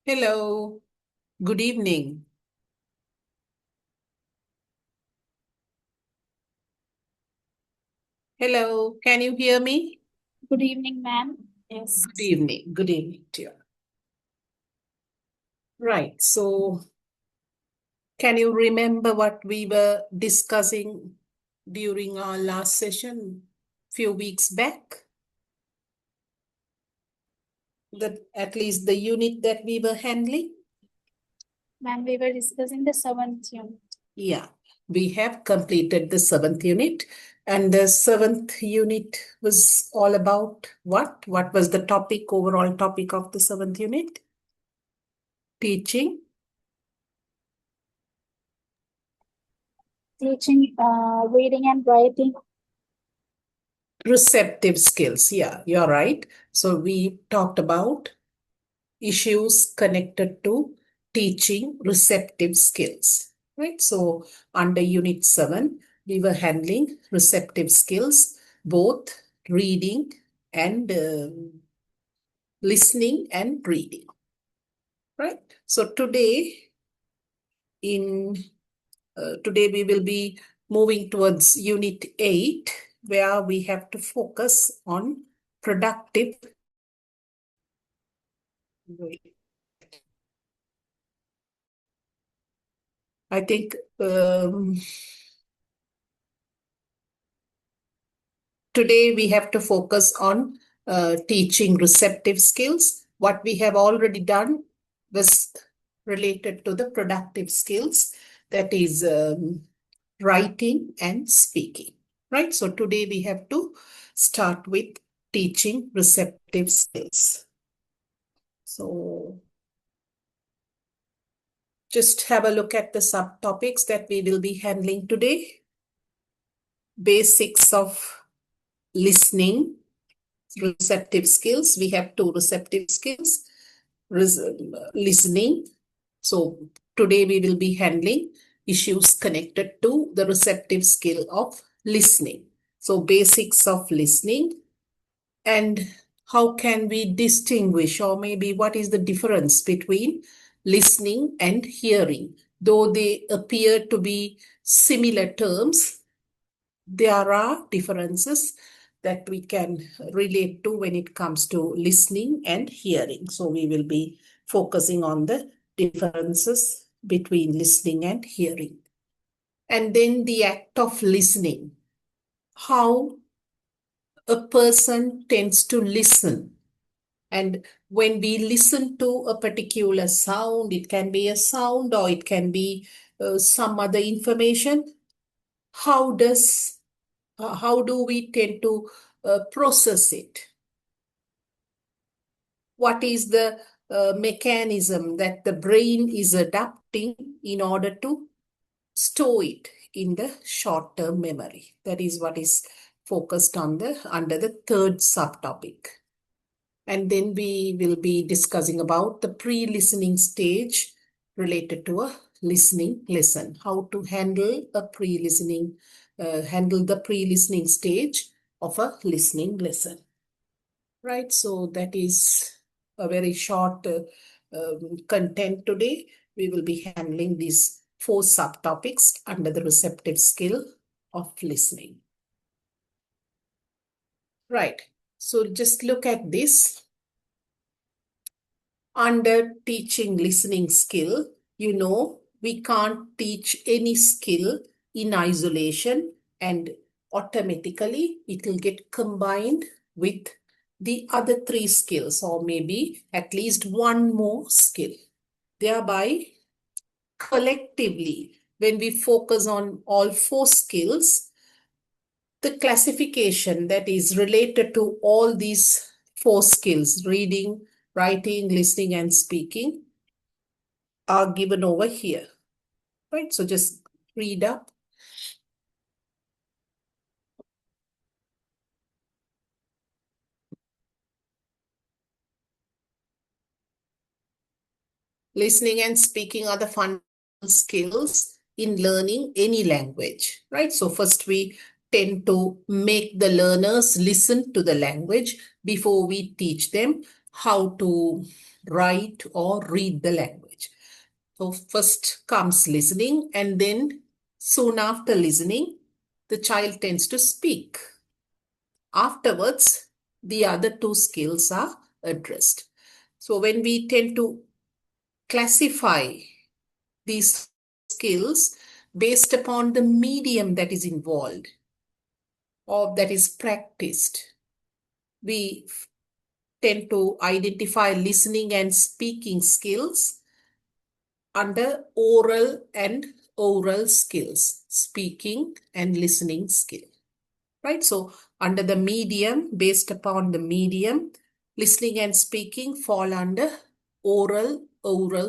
Hello, good evening. Hello, can you hear me? Good evening, ma'am. Yes. Good evening to you. Right, so can you remember what we were discussing during our last session few weeks back? At least the unit that we were handling? Ma'am, we were discussing the seventh unit. Yeah, we have completed the seventh unit, and the seventh unit was all about what? What was the topic, overall topic of the seventh unit? Teaching. Teaching reading and writing. Receptive skills. Yeah, you're right. So we talked about issues connected to teaching receptive skills, right? So under Unit 7, we were handling receptive skills, both reading and listening and reading, right? So in today we will be moving towards Unit 8, where we have to focus on productive. I think today we have to focus on teaching receptive skills. What we have already done was related to the productive skills, that is writing and speaking, right? So today we have to start with teaching receptive skills. So just have a look at the subtopics that we will be handling today. Basics of listening, receptive skills. We have two receptive skills, listening. So today we will be handling issues connected to the receptive skill of listening. So basics of listening, and how can we distinguish, or maybe what is the difference between listening and hearing? Though they appear to be similar terms, there are differences that we can relate to when it comes to listening and hearing. So we will be focusing on the differences between listening and hearing. And then the act of listening, how a person tends to listen. And when we listen to a particular sound, it can be a sound or it can be some other information. How do we tend to process it? What is the mechanism that the brain is adapting in order to store it in the short-term memory? That is what is focused on under the third subtopic. And then we will be discussing about the pre-listening stage related to a listening lesson, how to handle the pre-listening stage of a listening lesson. Right, so that is a very short content today. We will be handling these 4 subtopics under the receptive skill of listening. Right, so just look at this. Under teaching listening skill, we can't teach any skill in isolation, and automatically it will get combined with the other 3 skills, or maybe at least one more skill. Thereby, collectively, when we focus on all 4 skills, the classification that is related to all these 4 skills, reading, writing, listening, and speaking, are given over here, right? So just read up. Listening and speaking are the fundamental skills in learning any language, right? So first we tend to make the learners listen to the language before we teach them. how to write or read the language. So first comes listening, and then soon after listening, the child tends to speak. Afterwards, the other two skills are addressed. So when we tend to classify these skills based upon the medium that is involved or that is practiced, we tend to identify listening and speaking skills under oral and oral skills, speaking and listening skill, right? So under the medium, based upon the medium, listening and speaking fall under oral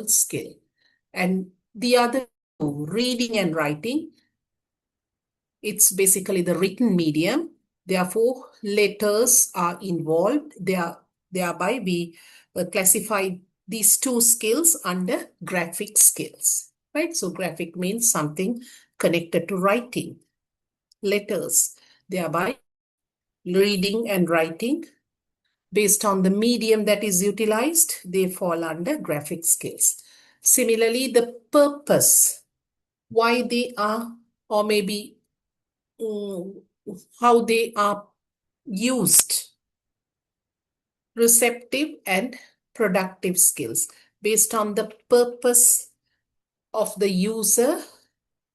skill. And the other two, reading and writing, it's basically the written medium. Therefore, letters are involved. Thereby, we classify these two skills under graphic skills, right? So graphic means something connected to writing, letters. Thereby, reading and writing, based on the medium that is utilized, they fall under graphic skills. Similarly, the purpose, why they are, or maybe how they are used, receptive and productive skills. Based on the purpose of the user,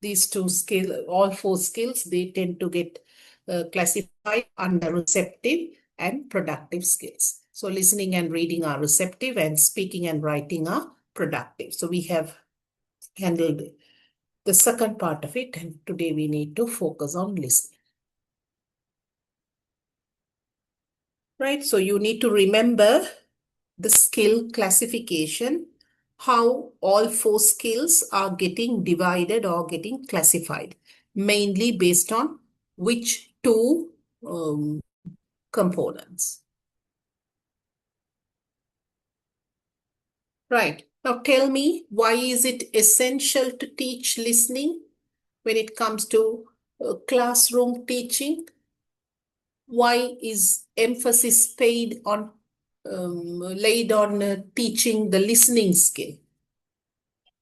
these two skills, all four skills, they tend to get classified under receptive and productive skills. So listening and reading are receptive and speaking and writing are productive. So we have handled the second part of it, and today we need to focus on listening. Right, so you need to remember the skill classification, how all four skills are getting divided or getting classified, mainly based on which two components. Right, now tell me, why is it essential to teach listening when it comes to classroom teaching? Why is emphasis laid on teaching the listening skill?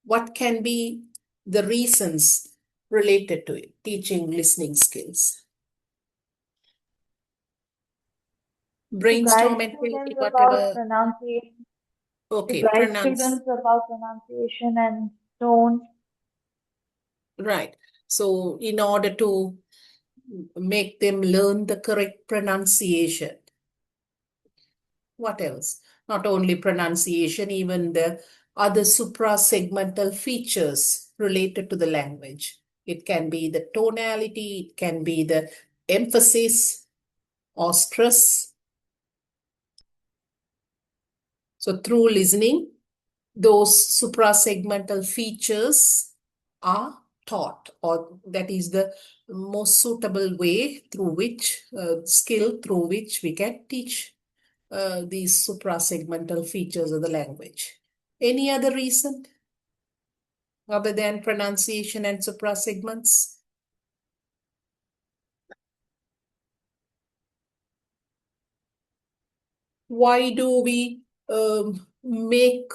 What can be the reasons related to it, teaching listening skills? Brainstorm and tell me whatever. Pronunciation. Okay, To guide pronounce. students about pronunciation and tone. Right. So in order to make them learn the correct pronunciation. What else? Not only pronunciation, even the other suprasegmental features related to the language. It can be the tonality, it can be the emphasis or stress. So through listening, those suprasegmental features are taught, or that is the most suitable way through which, skill through which we can teach these suprasegmental features of the language. Any other reason other than pronunciation and suprasegments? Why do we make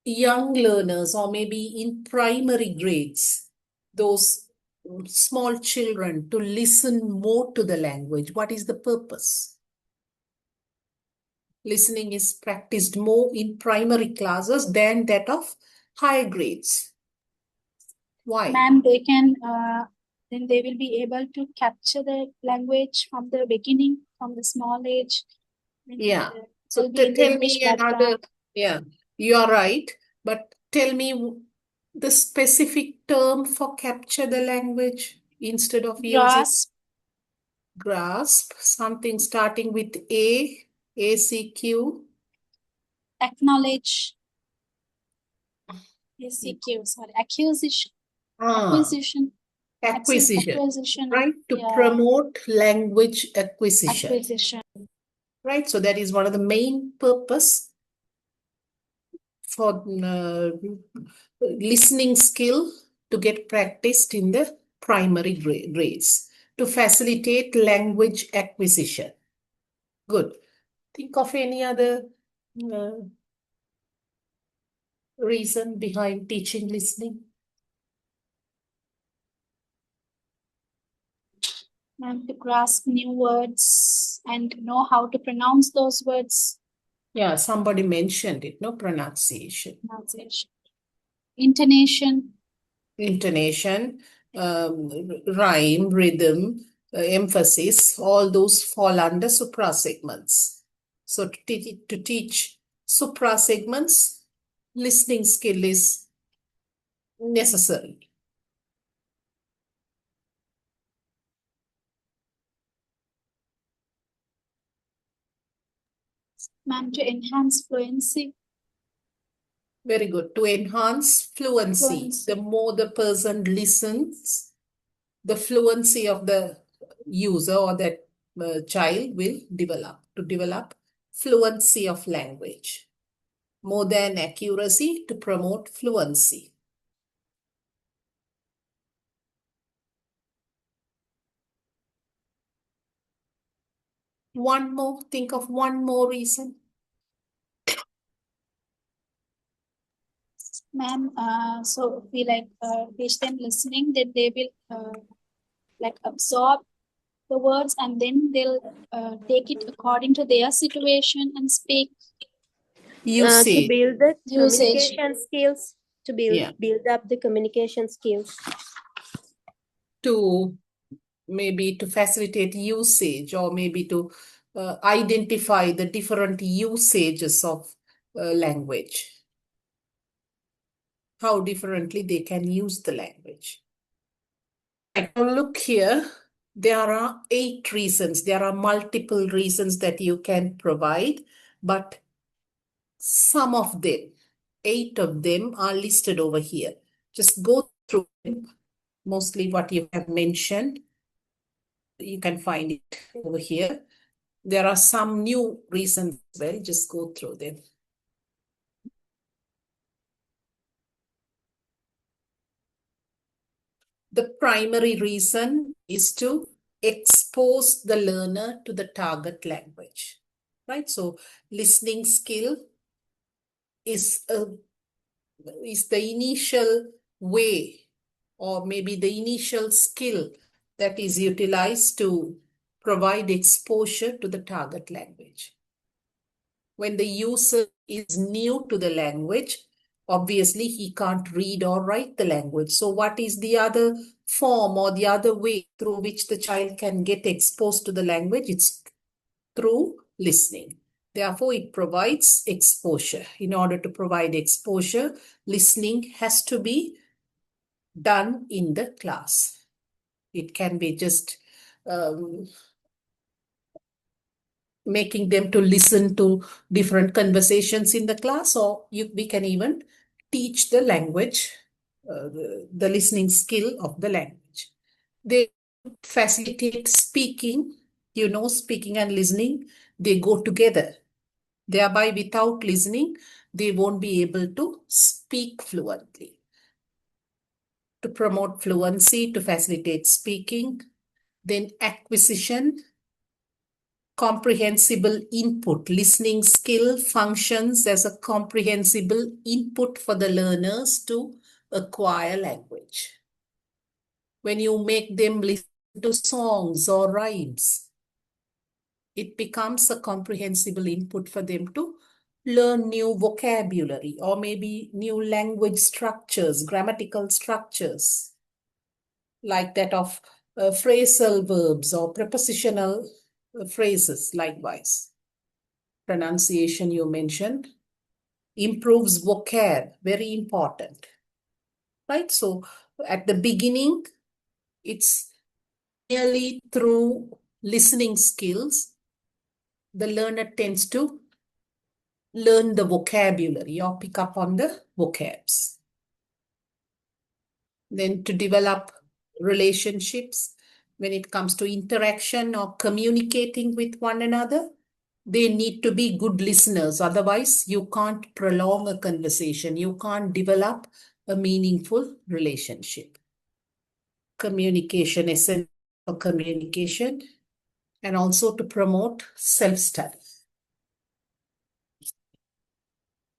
young learners, or maybe in primary grades, those small children, to listen more to the language? What is the purpose? Listening is practiced more in primary classes than that of higher grades. Why? Ma'am, they can then they will be able to capture the language from the beginning, from the small age. Yeah. And, So they'll be in the tell English me another, background. yeah, you are right, but tell me the specific term for capture the language instead of using grasp, something starting with A, ACQ. Acknowledge. ACQ, sorry, acquisition. Acquisition. Acquisition, right? To Yeah. promote language acquisition. Acquisition. Right? So that is one of the main purpose for listening skill to get practiced in the primary grades to facilitate language acquisition. Good. Think of any other reason behind teaching listening? Ma'am, to grasp new words and know how to pronounce those words. Yeah, somebody mentioned it, no? Pronunciation. Pronunciation. Intonation. Intonation, rhyme, rhythm, emphasis, all those fall under suprasegments. So to teach suprasegments, listening skill is necessary. Ma'am, to enhance fluency. Very good. To enhance fluency, Fluency. the more the person listens, the fluency of the user or that child will develop. To develop fluency of language. More than accuracy, to promote fluency. One more, think of one more reason. Ma'am, so if we teach them listening, then they will absorb the words and then they'll take it according to their situation and speak. To Usage. build the Usage. communication skills, to build up the communication skills. To maybe to facilitate usage, or maybe to identify the different usages of language. How differently they can use the language. Now look here, there are 8 reasons. There are multiple reasons that you can provide, but some of them, 8 of them are listed over here. Just go through them. Mostly what you have mentioned. You can find it over here. There are some new reasons as well. Just go through them. The primary reason is to expose the learner to the target language, right? So listening skill is the initial way, or maybe the initial skill that is utilized to provide exposure to the target language. When the user is new to the language, obviously he can't read or write the language. So what is the other form or the other way through which the child can get exposed to the language? It's through listening. Therefore, it provides exposure. In order to provide exposure, listening has to be done in the class. It can be just making them to listen to different conversations in the class, or we can even teach the language, the listening skill of the language. They facilitate speaking, speaking and listening, they go together. Thereby, without listening, they won't be able to speak fluently. To promote fluency, to facilitate speaking, then acquisition, comprehensible input. Listening skill functions as a comprehensible input for the learners to acquire language. When you make them listen to songs or rhymes, it becomes a comprehensible input for them to learn new vocabulary or maybe new language structures, grammatical structures, like that of phrasal verbs or prepositional phrases likewise. Pronunciation you mentioned. Improves vocab, very important. Right? So at the beginning, it's merely through listening skills, the learner tends to learn the vocabulary or pick up on the vocabs. Then to develop relationships, when it comes to interaction or communicating with one another, they need to be good listeners. Otherwise, you can't prolong a conversation. You can't develop a meaningful relationship. Communication, essential for communication, and also to promote self-study.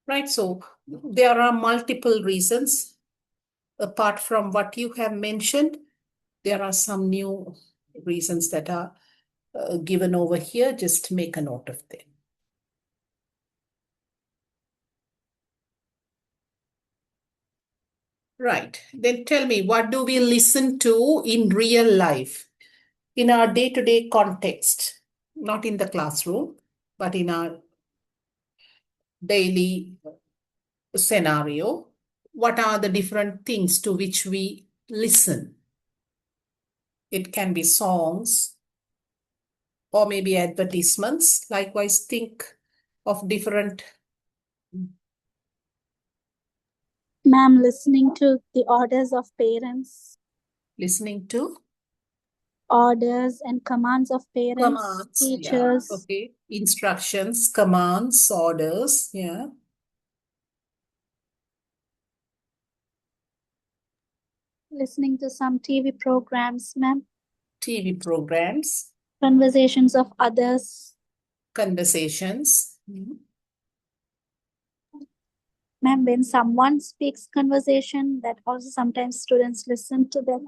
right? So there are multiple reasons apart from what you have mentioned. There are some new reasons that are given over here. Just make a note of them. Right. Then tell me, what do we listen to in real life, in our day-to-day context, not in the classroom, but in our daily scenario? What are the different things to which we listen? It can be songs or maybe advertisements. Likewise, think of different. Ma'am, listening to the orders of parents, Listening to orders and commands of parents, commands, yeah, teachers, okay. Instructions, commands, orders, yeah. listening to some TV programs, ma'am, TV programs, conversations of others. conversations. Ma'am, when someone speaks conversation, that also sometimes students listen to them.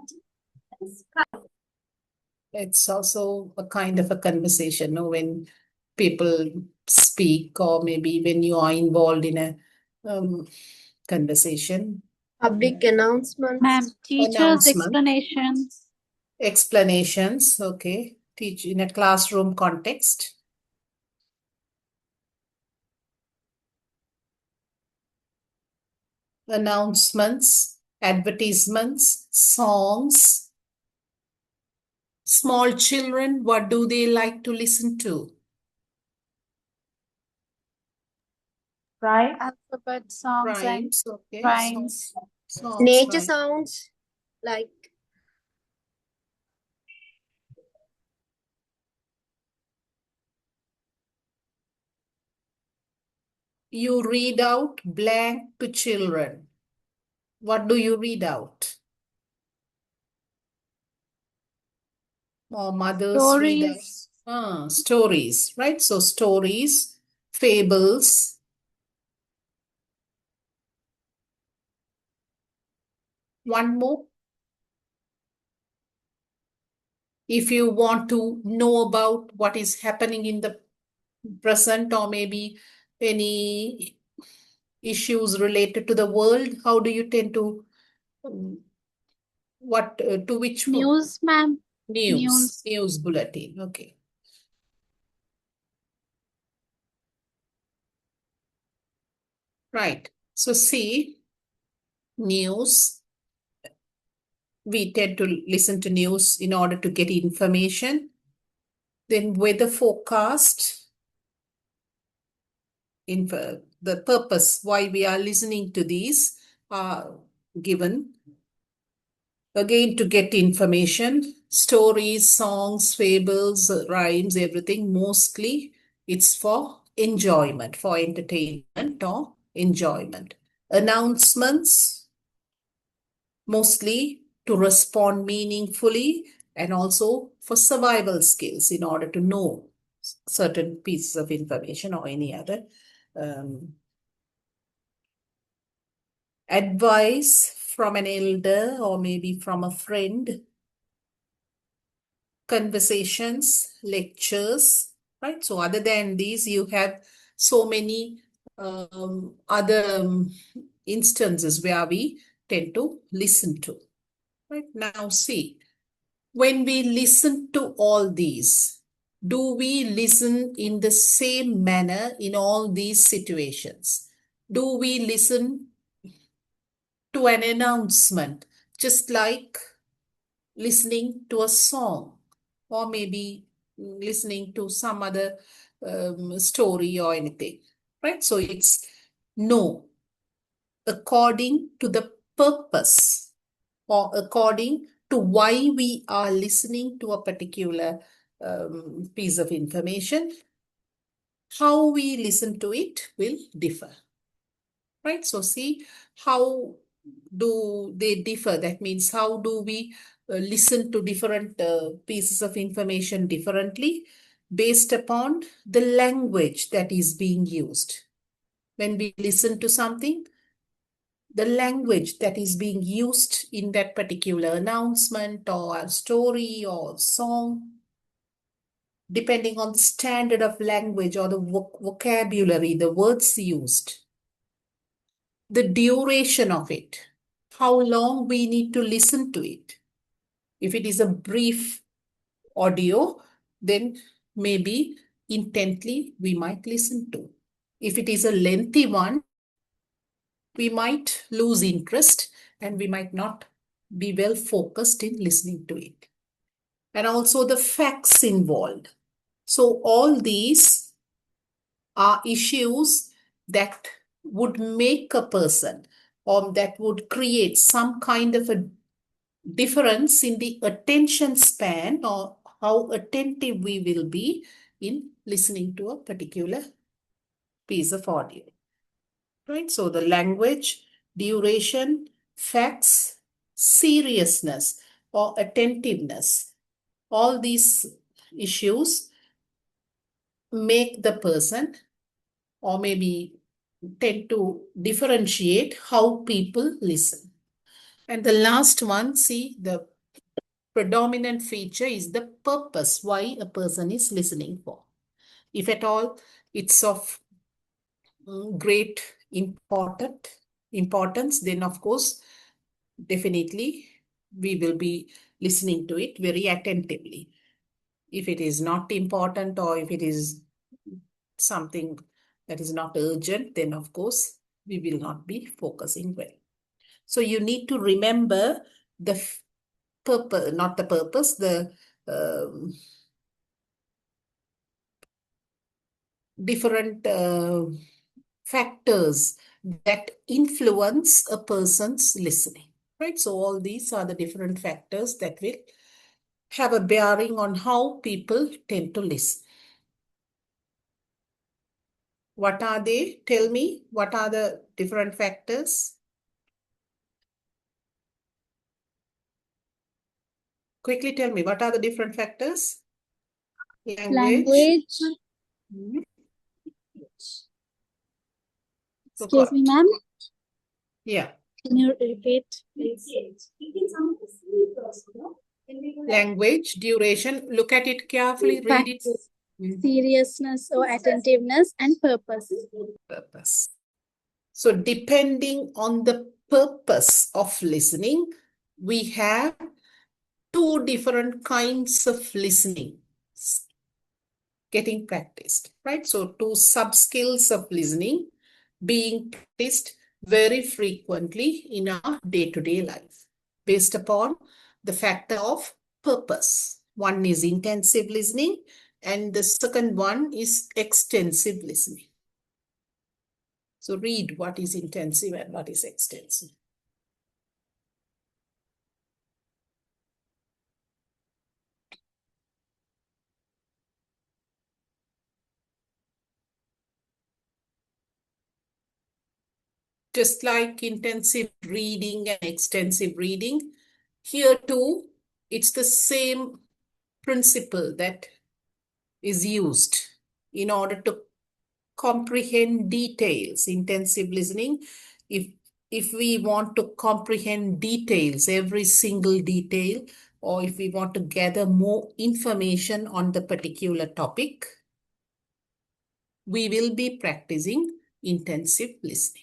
It's also a kind of a conversation, no? When people speak, or maybe when you are involved in a conversation. Public announcements. Ma'am, teachers' Announcement. explanations. Explanations, okay. Teach in a classroom context. Announcements, advertisements, songs. Small children, what do they like to listen to? Right? Alphabet songs and Rhymes, okay. rhymes. Songs, Nature rhymes. sounds like You read out blank to children. What do you read out? Or mothers read out stories, right? So stories, fables. One more. If you want to know about what is happening in the present, or maybe any issues related to the world, how do you tend to to which News, ma'am. news bulletin? Okay. Right. So see, news. We tend to listen to news in order to get information. Then weather forecast. The purpose why we are listening to these are given. Again, to get information, stories, songs, fables, rhymes, everything. Mostly it's for enjoyment, for entertainment or enjoyment. Announcements, mostly to respond meaningfully and also for survival skills in order to know certain pieces of information or any other advice from an elder or maybe from a friend, conversations, lectures, right? So other than these, you have so many other instances where we tend to listen to. Right now, see, when we listen to all these, do we listen in the same manner in all these situations? Do we listen to an announcement just like listening to a song, or maybe listening to some other story or anything, right? So it's no, according to the purpose or according to why we are listening to a particular piece of information, how we listen to it will differ, right? So see, how do they differ? That means how do we listen to different pieces of information differently based upon the language that is being used. when we listen to something, the language that is being used in that particular announcement or a story or song, depending on the standard of language or the vocabulary, the words used, the duration of it, how long we need to listen to it. If it is a brief audio, then maybe intently we might listen to. If it is a lengthy one, we might lose interest and we might not be well focused in listening to it. And also the facts involved. So all these are issues that would make a person or that would create some kind of a difference in the attention span or how attentive we will be in listening to a particular piece of audio. Right? So the language, duration, facts, seriousness or attentiveness, all these issues make the person or maybe tend to differentiate how people listen. And the last one, see, the predominant feature is the purpose why a person is listening for. If at all it's of great importance, then of course, definitely we will be listening to it very attentively. If it is not important or if it is something that is not urgent, then of course we will not be focusing well. So you need to remember the purpose, not the purpose, the different factors that influence a person's listening, right? So all these are the different factors that will have a bearing on how people tend to listen. What are they? Tell me, what are the different factors? Quickly tell me, what are the different factors? Language. Hmm. So Excuse me, got. ma'am. Yeah. Can you repeat? Language, duration. Look at it carefully. Read it. Facts, seriousness or attentiveness, and purpose. Purpose. So depending on the purpose of listening, we have two different kinds of listening getting practiced, right? So two sub-skills of listening being practiced very frequently in our day-to-day life based upon the factor of purpose. One is intensive listening and the second one is extensive listening. So read what is intensive and what is extensive. Just like intensive reading and extensive reading, here too, it's the same principle that is used in order to comprehend details. Intensive listening, if we want to comprehend details, every single detail, or if we want to gather more information on the particular topic, we will be practicing intensive listening.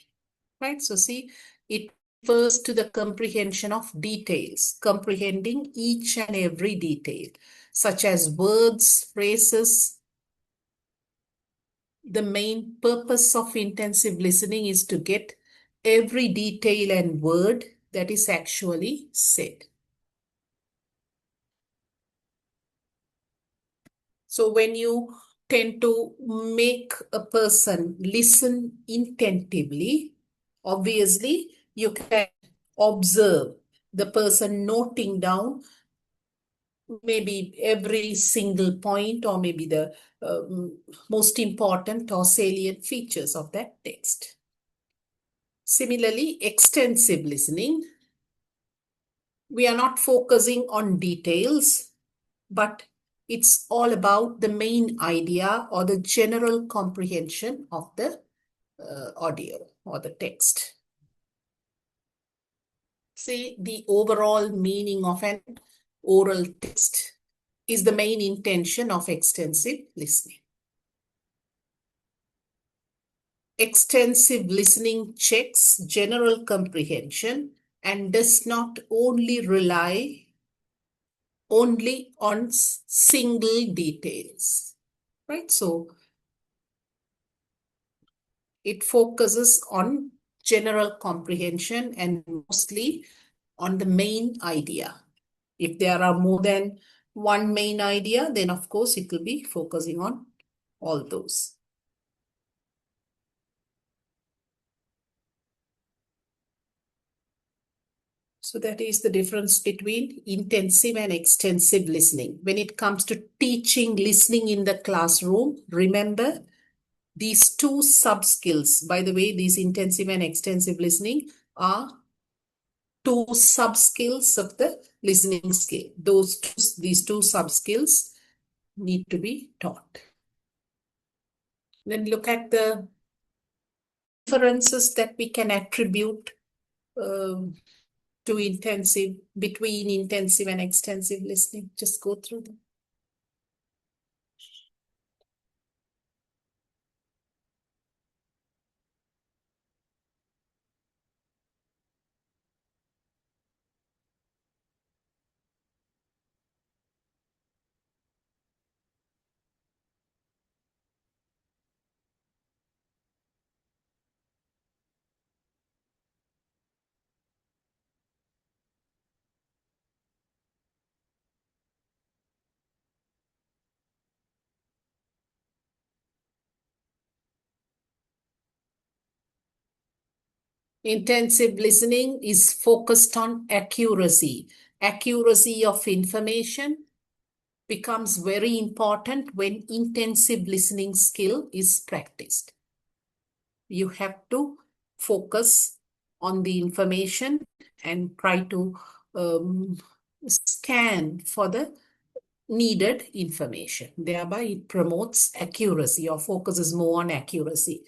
Right? So see, it refers to the comprehension of details, comprehending each and every detail, such as words, phrases. The main purpose of intensive listening is to get every detail and word that is actually said. So when you tend to make a person listen intentively, obviously, you can observe the person noting down maybe every single point or maybe the most important or salient features of that text. Similarly, extensive listening, we are not focusing on details, but it's all about the main idea or the general comprehension of the audio or the text. See, the overall meaning of an oral text is the main intention of extensive listening. Extensive listening checks general comprehension and does not only rely only on single details, right? So it focuses on general comprehension and mostly on the main idea. If there are more than one main idea, then of course it will be focusing on all those. So that is the difference between intensive and extensive listening. When it comes to teaching listening in the classroom, remember these two sub-skills. By the way, these intensive and extensive listening are two sub-skills of the listening skill. These two sub-skills need to be taught. Then look at the differences that we can attribute between intensive and extensive listening. Just go through them. Intensive listening is focused on accuracy. Accuracy of information becomes very important when intensive listening skill is practiced. You have to focus on the information and try to scan for the needed information. Thereby, it promotes accuracy or focuses more on accuracy.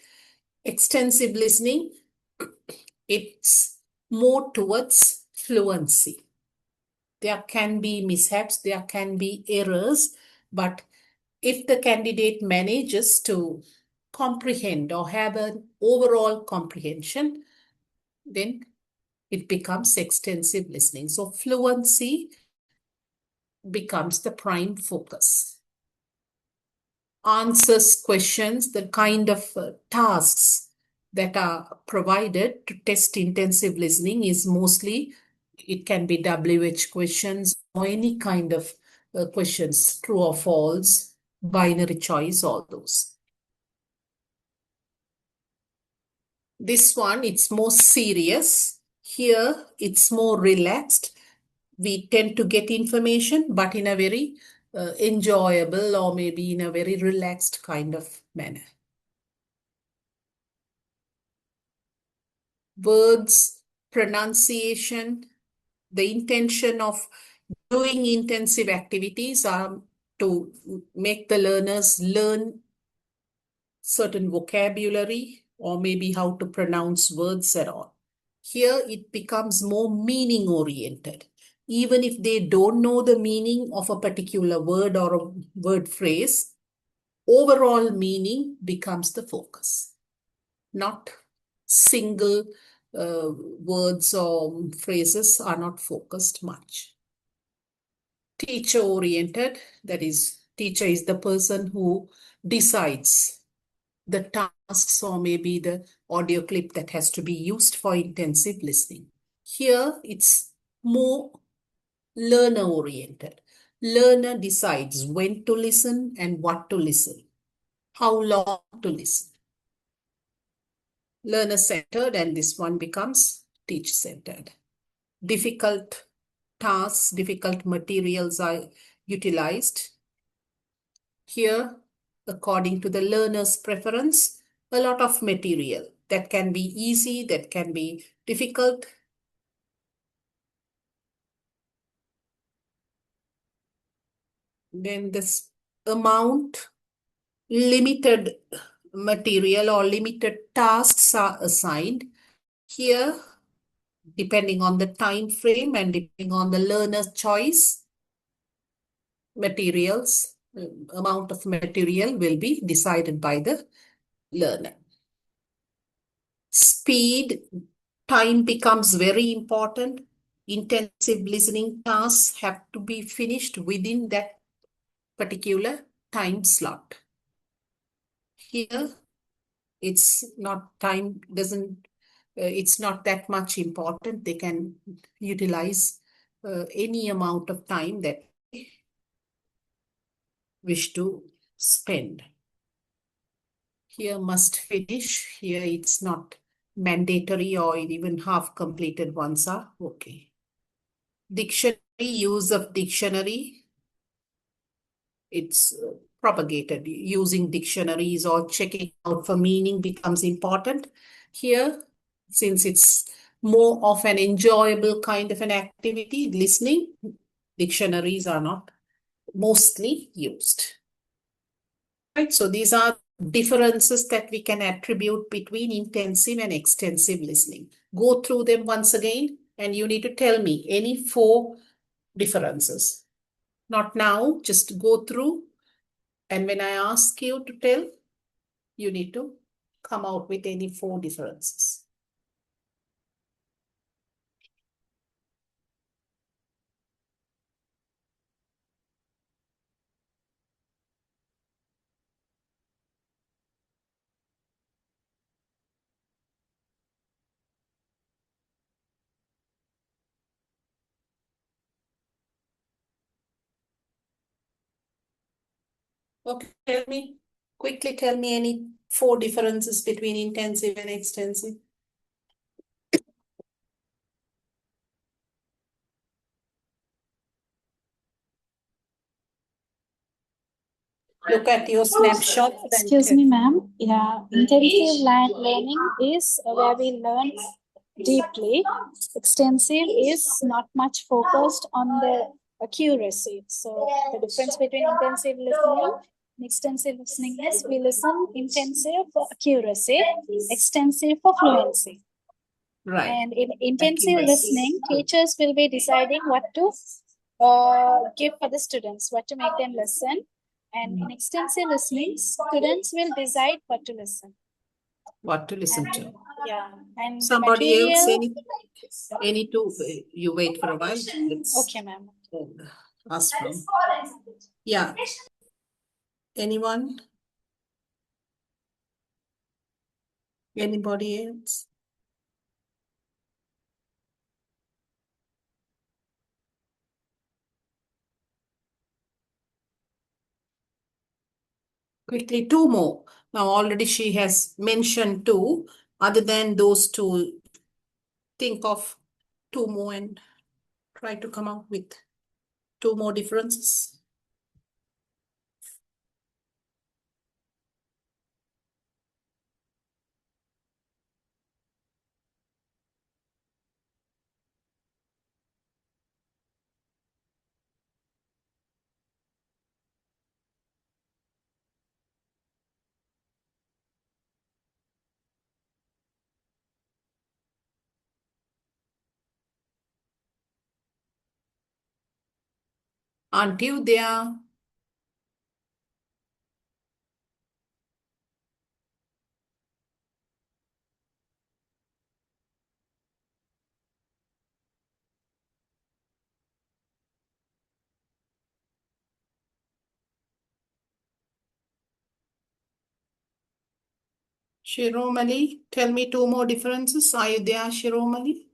Extensive listening, it's more towards fluency. There can be mishaps, there can be errors, but if the candidate manages to comprehend or have an overall comprehension, then it becomes extensive listening. So fluency becomes the prime focus. Answers questions, the kind of tasks that are provided to test intensive listening is mostly, it can be WH questions or any kind of questions, true or false, binary choice, all those. This one, it's more serious. Here, it's more relaxed. We tend to get information, but in a very enjoyable or maybe in a very relaxed kind of manner. Words, pronunciation, the intention of doing intensive activities are to make the learners learn certain vocabulary or maybe how to pronounce words at all. Here it becomes more meaning oriented. Even if they don't know the meaning of a particular word or a word phrase, overall meaning becomes the focus, not single words or phrases are not focused much. Teacher oriented, that is, teacher is the person who decides the tasks or maybe the audio clip that has to be used for intensive listening. Here it's more learner oriented. Learner decides when to listen and what to listen, how long to listen. Learner centered, and this one becomes teacher centered. Difficult tasks, difficult materials are utilized. Here, according to the learner's preference, a lot of material that can be easy, that can be difficult. Then this amount, limited material or limited tasks are assigned. Here, depending on the time frame and depending on the learner's choice, amount of material will be decided by the learner. Speed, time becomes very important. Intensive listening tasks have to be finished within that particular time slot. Here, it's not that much important. They can utilize any amount of time that they wish to spend. Here must finish. Here it's not mandatory, or even half completed ones are okay. Dictionary, use of dictionary. It's propagated. Using dictionaries or checking out for meaning becomes important. Here, since it's more of an enjoyable kind of an activity, listening, dictionaries are not mostly used. Right, so these are differences that we can attribute between intensive and extensive listening. Go through them once again, and you need to tell me any 4 differences. Not now, just go through, and when I ask you to tell, you need to come out with any 4 differences. Okay, quickly tell me any 4 differences between intensive and extensive. Look at your snapshot. Excuse me, ma'am. Yeah, intensive learning is where we learn deeply. Extensive is not much focused on the accuracy. So the difference between intensive listening and extensive listening is we listen intensive for accuracy, extensive for fluency. Right. And in intensive Accuracy. listening, teachers will be deciding what to give for the students, what to make them listen. And in extensive listening, students will decide what to listen. What to listen to. Yeah. And the Somebody else, material. any 2, you wait for a while. Let's Okay, ma'am. ask from. Yeah. Anyone? Anybody else? Quickly, 2 more. Now already she has mentioned 2. Other than those 2, think of 2 more and try to come up with 2 more differences. Aren't you there? Shiromali, tell me 2 more differences. Are you there, Shiromali?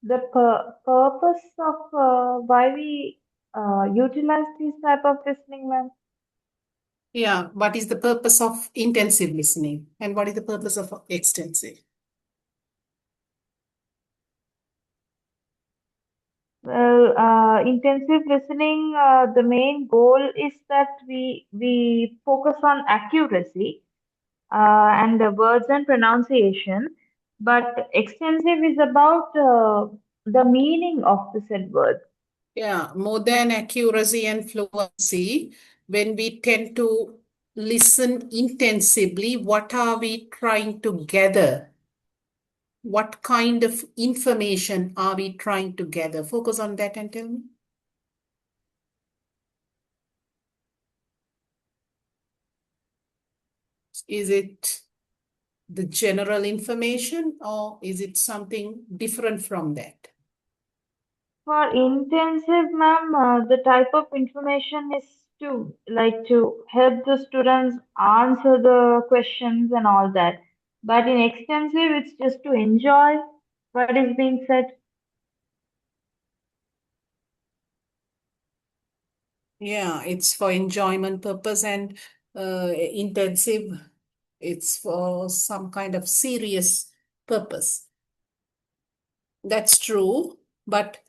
The purpose of why we utilize these type of listening, ma'am. Yeah, what is the purpose of intensive listening and what is the purpose of extensive? Well, intensive listening, the main goal is that we focus on accuracy and the words and pronunciation. but extensive is about the meaning of the said word. Yeah, more than accuracy and fluency, when we tend to listen intensively, what are we trying to gather? What kind of information are we trying to gather? Focus on that and tell me. Is it the general information or is it something different from that? For intensive, ma'am, the type of information is to help the students answer the questions and all that. But in extensive, it's just to enjoy what is being said. Yeah, it's for enjoyment purpose, and intensive, it's for some kind of serious purpose. That's true, but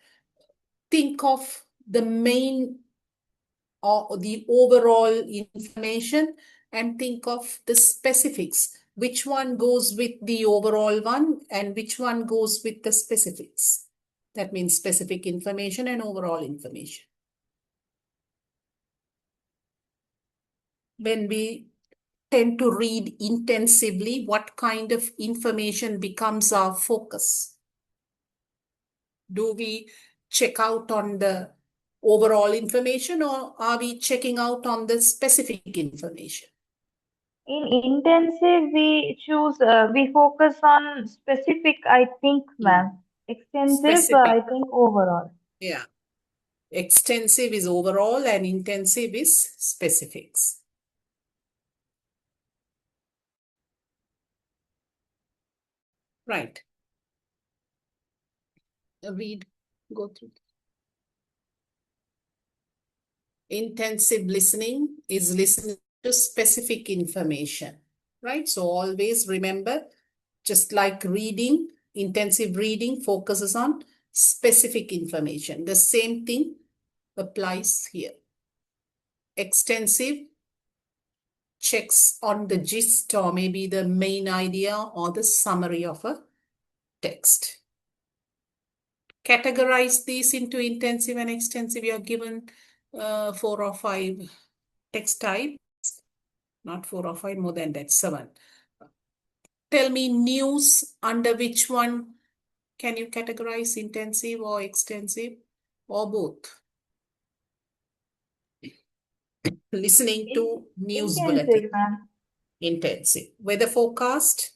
think of the main or the overall information and think of the specifics. Which one goes with the overall one and which one goes with the specifics? That means specific information and overall information. When we tend to read intensively, what kind of information becomes our focus? Do we check out on the overall information or are we checking out on the specific information? In intensive, we focus on specific, I think, ma'am. Extensive, I Specific. think overall. Yeah. Extensive is overall and intensive is specifics. Right. Read, go through. Intensive listening is listening to specific information, right? So always remember, just like reading, intensive reading focuses on specific information. The same thing applies here. Extensive checks on the gist or maybe the main idea or the summary of a text. Categorize these into intensive and extensive. You are given 4 or 5 text types, not 4 or 5, more than that, 7. Tell me news, under which one can you categorize, intensive or extensive or both? Listening to news bulletin. Intensive, ma'am. Intensive. Weather forecast.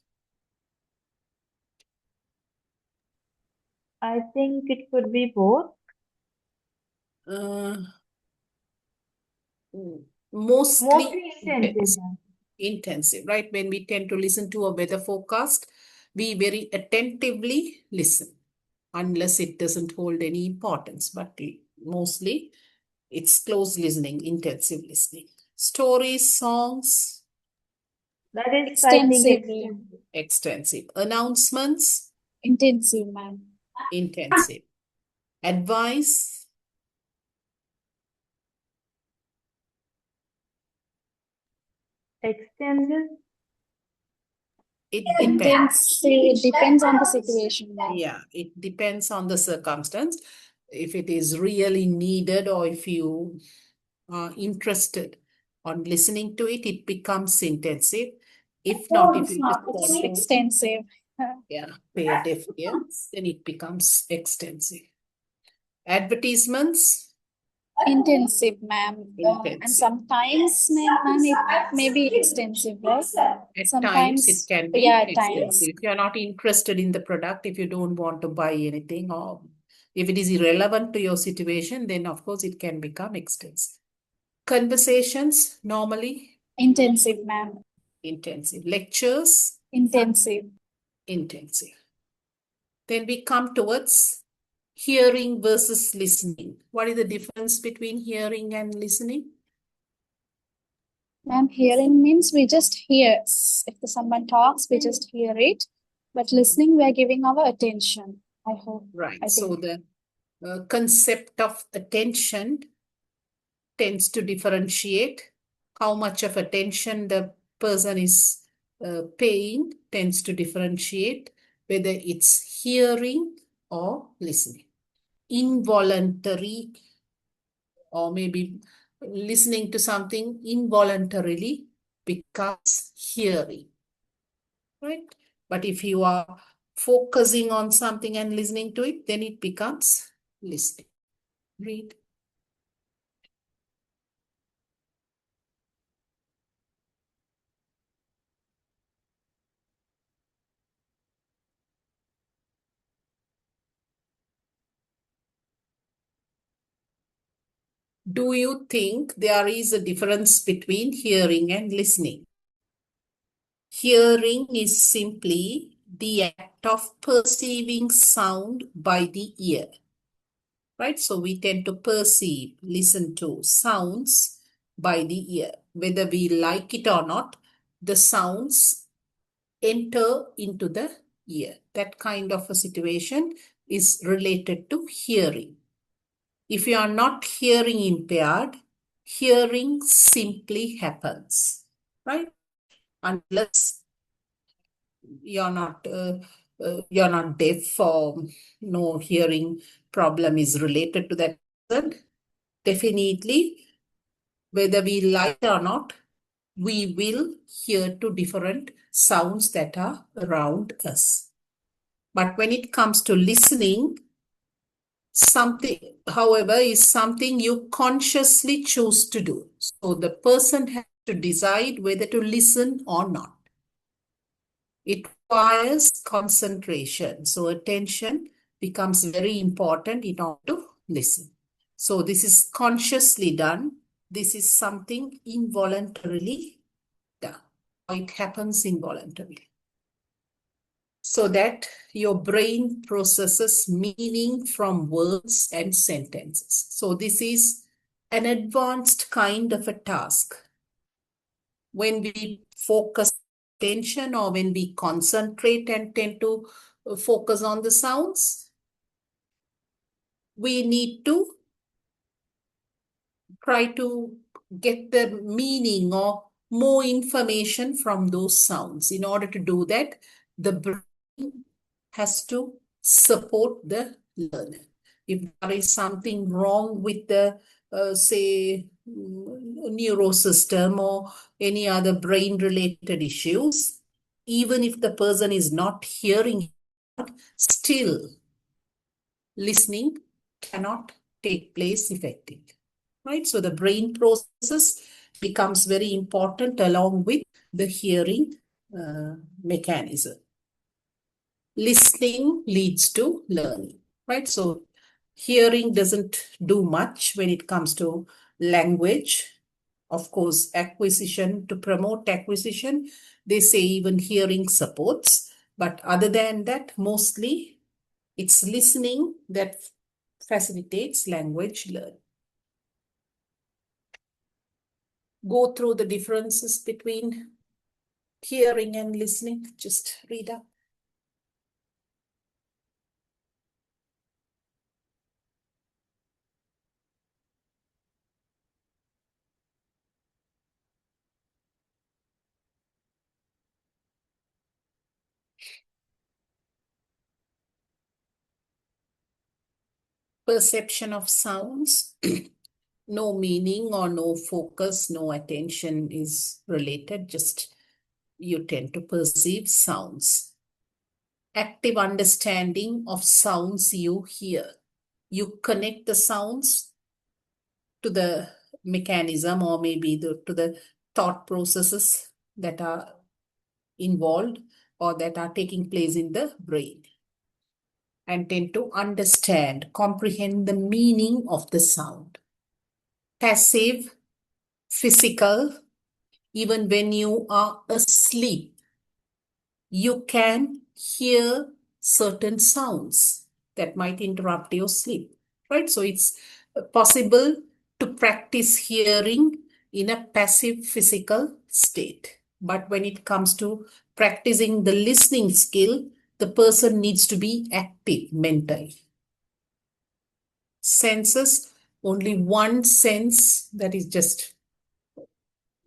I think it could be both. Mostly Intensive, ma'am. intensive, right? When we tend to listen to a weather forecast, we very attentively listen, unless it doesn't hold any importance, but mostly it's close listening, intensive listening. Stories, songs. That is, I think, Extensively. Extensive. Announcements. Intensive, ma'am. Intensive. Advice. Extensive. It depends. Intensive, it depends on the situation, ma'am. Yeah, it depends on the circumstance. If it is really needed or if you are interested on listening to it, it becomes intensive. If not, if you just want It's to extensive. pay a deaf ear, then it becomes extensive. Advertisements. Intensive, ma'am. And Intensive. sometimes, ma'am, it may be extensive, right? At Sometimes, times it can be yeah, at extensive. times. If you're not interested in the product, if you don't want to buy anything, or if it is irrelevant to your situation, then of course it can become extensive. Conversations, normally Intensive, ma'am. intensive. Lectures, Intensive. intensive. Then we come towards hearing versus listening. What is the difference between hearing and listening? Ma'am, hearing means we just hear. If someone talks, we just hear it. But listening, we are giving our attention. I hope. Right. I So think. the concept of attention tends to differentiate. How much of attention the person is paying tends to differentiate. whether it's hearing or listening. Involuntary, or maybe listening to something involuntarily, becomes hearing, right? But if you are focusing on something and listening to it, then it becomes listening. Read. Do you think there is a difference between hearing and listening? Hearing is simply the act of perceiving sound by the ear, right? So we tend to perceive, listen to sounds by the ear. Whether we like it or not, the sounds enter into the ear. That kind of a situation is related to hearing. If you are not hearing impaired, hearing simply happens, right? Unless you're not deaf or no hearing problem is related to that person, definitely, whether we like it or not, we will hear two different sounds that are around us. But when it comes to listening, something, however, is something you consciously choose to do. So the person has to decide whether to listen or not. It requires concentration. So attention becomes very important in order to listen. So this is consciously done. This is something involuntarily done. It happens involuntarily. So that your brain processes meaning from words and sentences. So this is an advanced kind of a task. When we focus attention or when we concentrate and tend to focus on the sounds, we need to try to get the meaning or more information from those sounds. In order to do that, the brain has to support the learner. If there is something wrong with the, say, neurosystem or any other brain-related issues, even if the person is not hearing, still listening cannot take place effectively, right? So the brain process becomes very important along with the hearing mechanism. Listening leads to learning, right? So hearing doesn't do much when it comes to language. Of course, acquisition, to promote acquisition, they say even hearing supports. But other than that, mostly it's listening that facilitates language learning. Go through the differences between hearing and listening. Just read up. Perception of sounds. No meaning or no focus, no attention is related. Just you tend to perceive sounds. Active understanding of sounds you hear. You connect the sounds to the mechanism or maybe to the thought processes that are involved or that are taking place in the brain, and tend to understand, comprehend the meaning of the sound. Passive, physical, even when you are asleep, you can hear certain sounds that might interrupt your sleep, right? So it's possible to practice hearing in a passive physical state. But when it comes to practicing the listening skill, the person needs to be active mentally. Senses, only one sense, that is just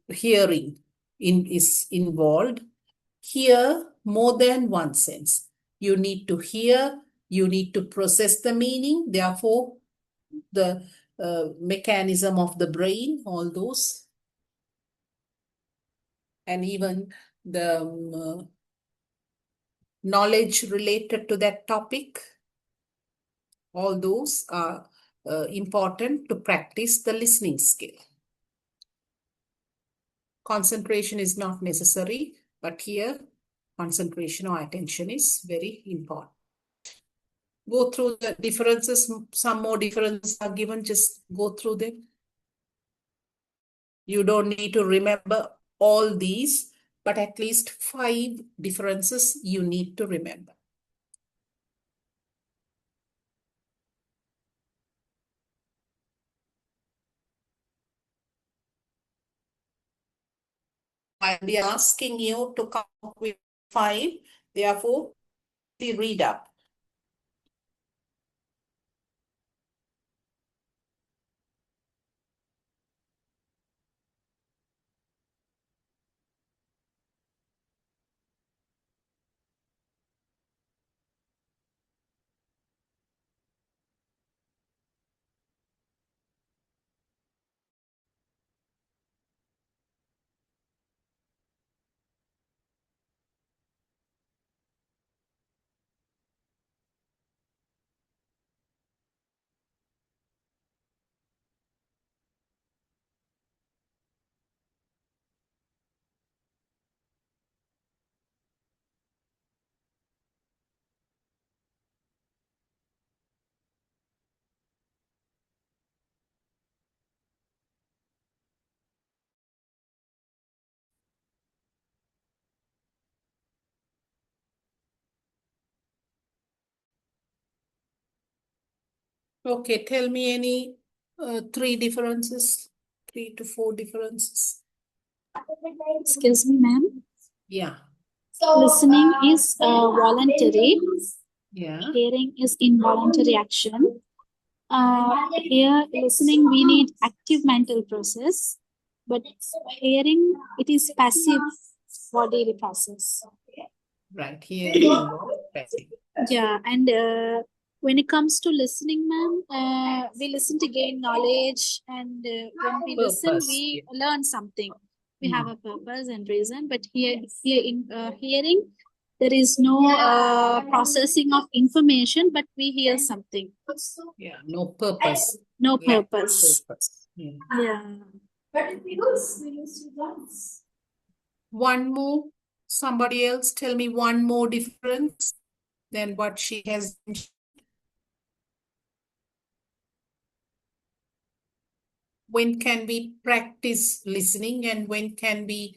hearing, is involved. Here, more than one sense. You need to hear, you need to process the meaning. Therefore, the mechanism of the brain, all those, and even the knowledge related to that topic, all those are important to practice the listening skill. Concentration is not necessary, but here concentration or attention is very important. Go through the differences. Some more differences are given. Just go through them. You don't need to remember all these, but at least 5 differences you need to remember. I'll be asking you to come up with 5. Therefore, please read up. Okay, tell me any 3 differences, 3 to 4 differences. Excuse me, ma'am. Yeah, Listening is voluntary. yeah, Hearing is involuntary action. Here, listening, we need active mental process, but hearing, it is passive bodily process. right. Hearing involves passive. Yeah, and when it comes to listening, ma'am, we listen to gain knowledge, and when we listen, Purpose, we yeah. learn something. We have a purpose and reason, but here in hearing, there is no processing of information, but we hear something. Yeah, no purpose. No Lack of purpose. purpose. Yeah. Yeah. One more, somebody else tell me one more difference than what she has mentioned. When can we practice listening and when can we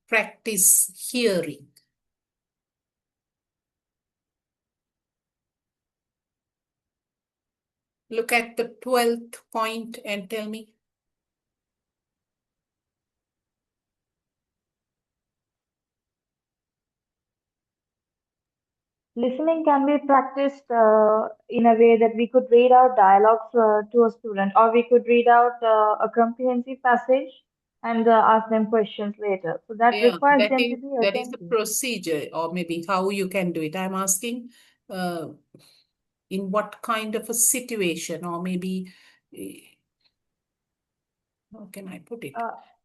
practice hearing? Look at the 12th point and tell me. Listening can be practiced in a way that we could read out dialogues to a student, or we could read out a comprehensive passage and ask them questions later. So that Yeah, requires them to be that is the attentive. procedure, or maybe how you can do it. I'm asking in what kind of a situation, or maybe how can I put it?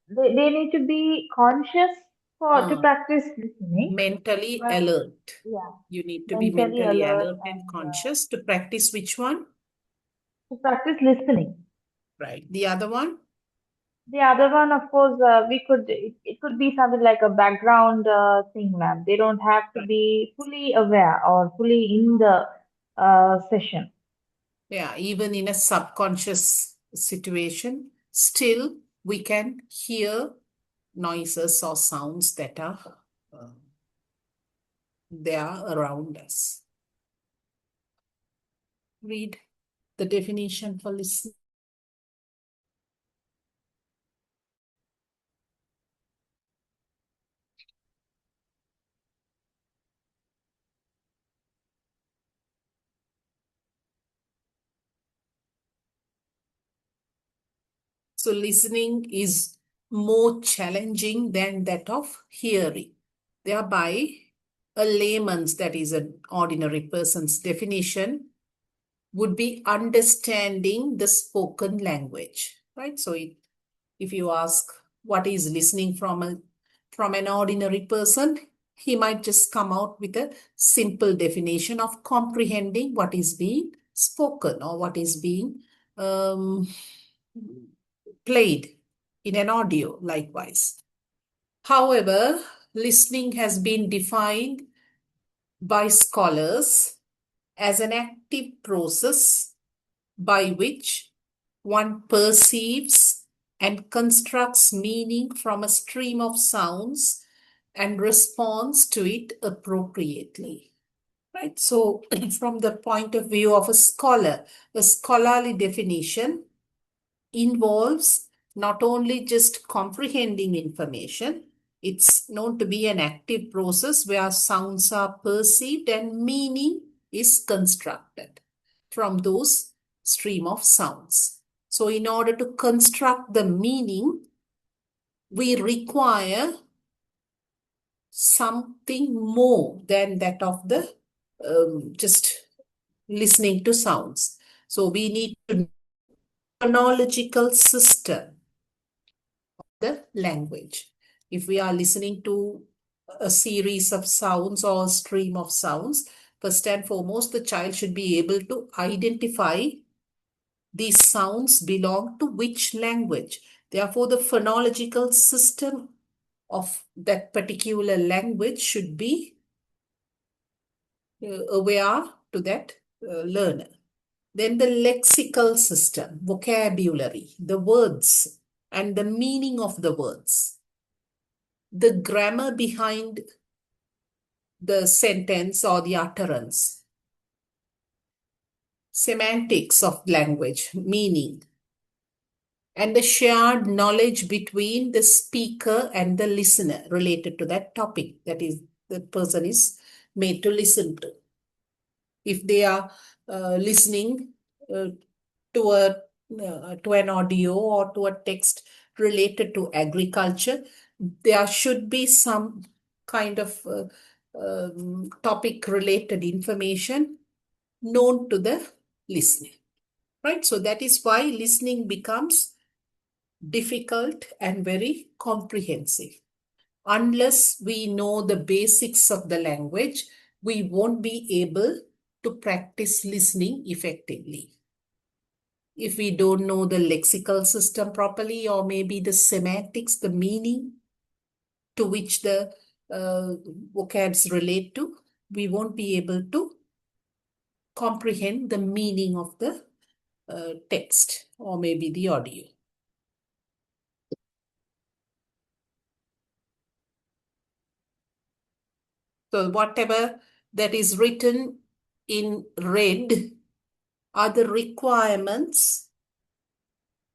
They need to be conscious to practice listening. Mentally But, alert. yeah, You need to be mentally alert and conscious to practice which one? To practice listening. Right. The other one? The other one, of course, it could be something like a background thing, ma'am. They don't have to be fully aware or fully in the session. Yeah, even in a subconscious situation, still we can hear noises or sounds that are there around us. Read the definition for listening. So listening is more challenging than that of hearing. Thereby, a layman's, that is an ordinary person's definition, would be understanding the spoken language, right? So if you ask what is listening from an ordinary person, he might just come out with a simple definition of comprehending what is being spoken or what is being played in an audio, likewise. However, listening has been defined by scholars as an active process by which one perceives and constructs meaning from a stream of sounds and responds to it appropriately. Right? So, from the point of view of a scholar, a scholarly definition involves not only just comprehending information, it's known to be an active process where sounds are perceived and meaning is constructed from those stream of sounds. So in order to construct the meaning, we require something more than that of the just listening to sounds. So we need to know the phonological system of the language. If we are listening to a series of sounds or a stream of sounds, first and foremost, the child should be able to identify these sounds belong to which language. Therefore, the phonological system of that particular language should be aware to that learner. Then the lexical system, vocabulary, the words and the meaning of the words, the grammar behind the sentence or the utterance, semantics of language, meaning, and the shared knowledge between the speaker and the listener related to that topic that is the person is made to listen to. If they are listening to an audio or to a text related to agriculture, there should be some kind of topic related information known to the listener, right? So that is why listening becomes difficult and very comprehensive. Unless we know the basics of the language, we won't be able to practice listening effectively. If we don't know the lexical system properly, or maybe the semantics, the meaning to which the vocabs relate to, we won't be able to comprehend the meaning of the text or maybe the audio. So whatever that is written in red are the requirements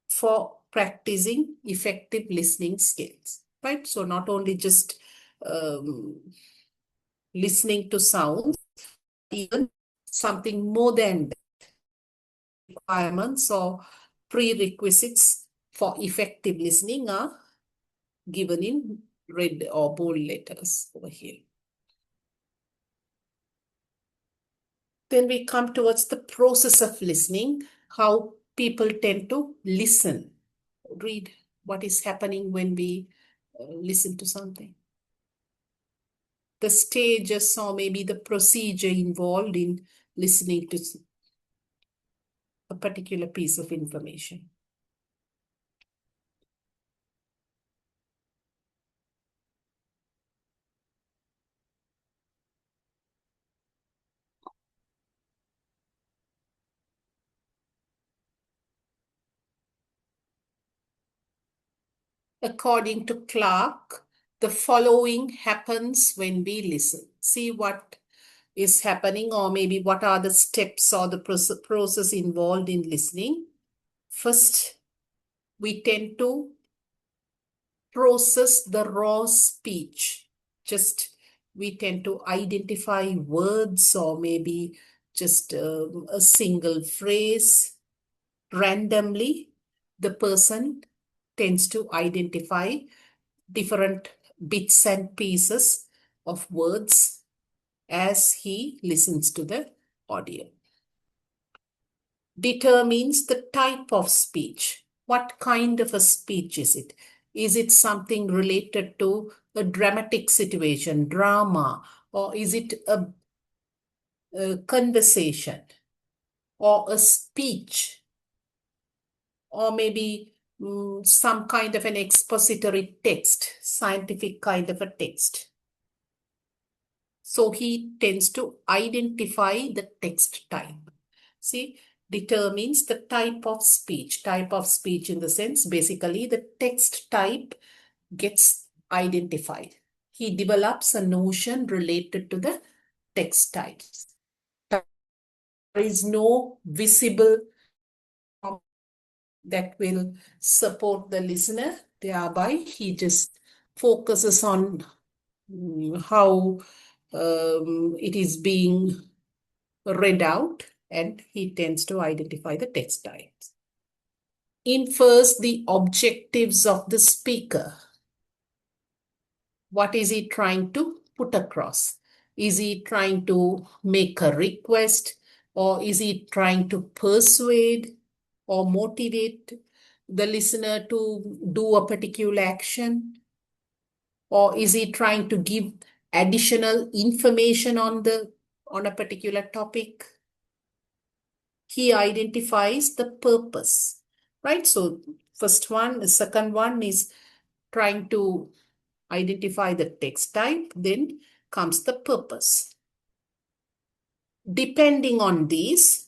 for practicing effective listening skills, right? So not only just listening to sounds, even something more than that. Requirements or prerequisites for effective listening are given in red or bold letters over here. Then we come towards the process of listening, how people tend to listen, read what is happening when we listen to something. The stages or maybe the procedure involved in listening to a particular piece of information. According to Clark, the following happens when we listen. See what is happening, or maybe what are the steps or the process involved in listening. First, we tend to process the raw speech. We tend to identify words or maybe just a single phrase randomly. The person tends to identify different bits and pieces of words as he listens to the audio. Determines the type of speech. What kind of a speech is it? Is it something related to a dramatic situation, drama, or is it a conversation or a speech, or maybe some kind of an expository text, scientific kind of a text? So he tends to identify the text type. See, determines the type of speech. Type of speech in the sense, basically the text type gets identified. He develops a notion related to the text types. There is no visible that will support the listener. Thereby, he just focuses on how it is being read out, and he tends to identify the text types. Infers the objectives of the speaker. What is he trying to put across? Is he trying to make a request, or is he trying to persuade or motivate the listener to do a particular action? Or is he trying to give additional information on a particular topic? He identifies the purpose, right? So the second one is trying to identify the text type, then comes the purpose. Depending on these,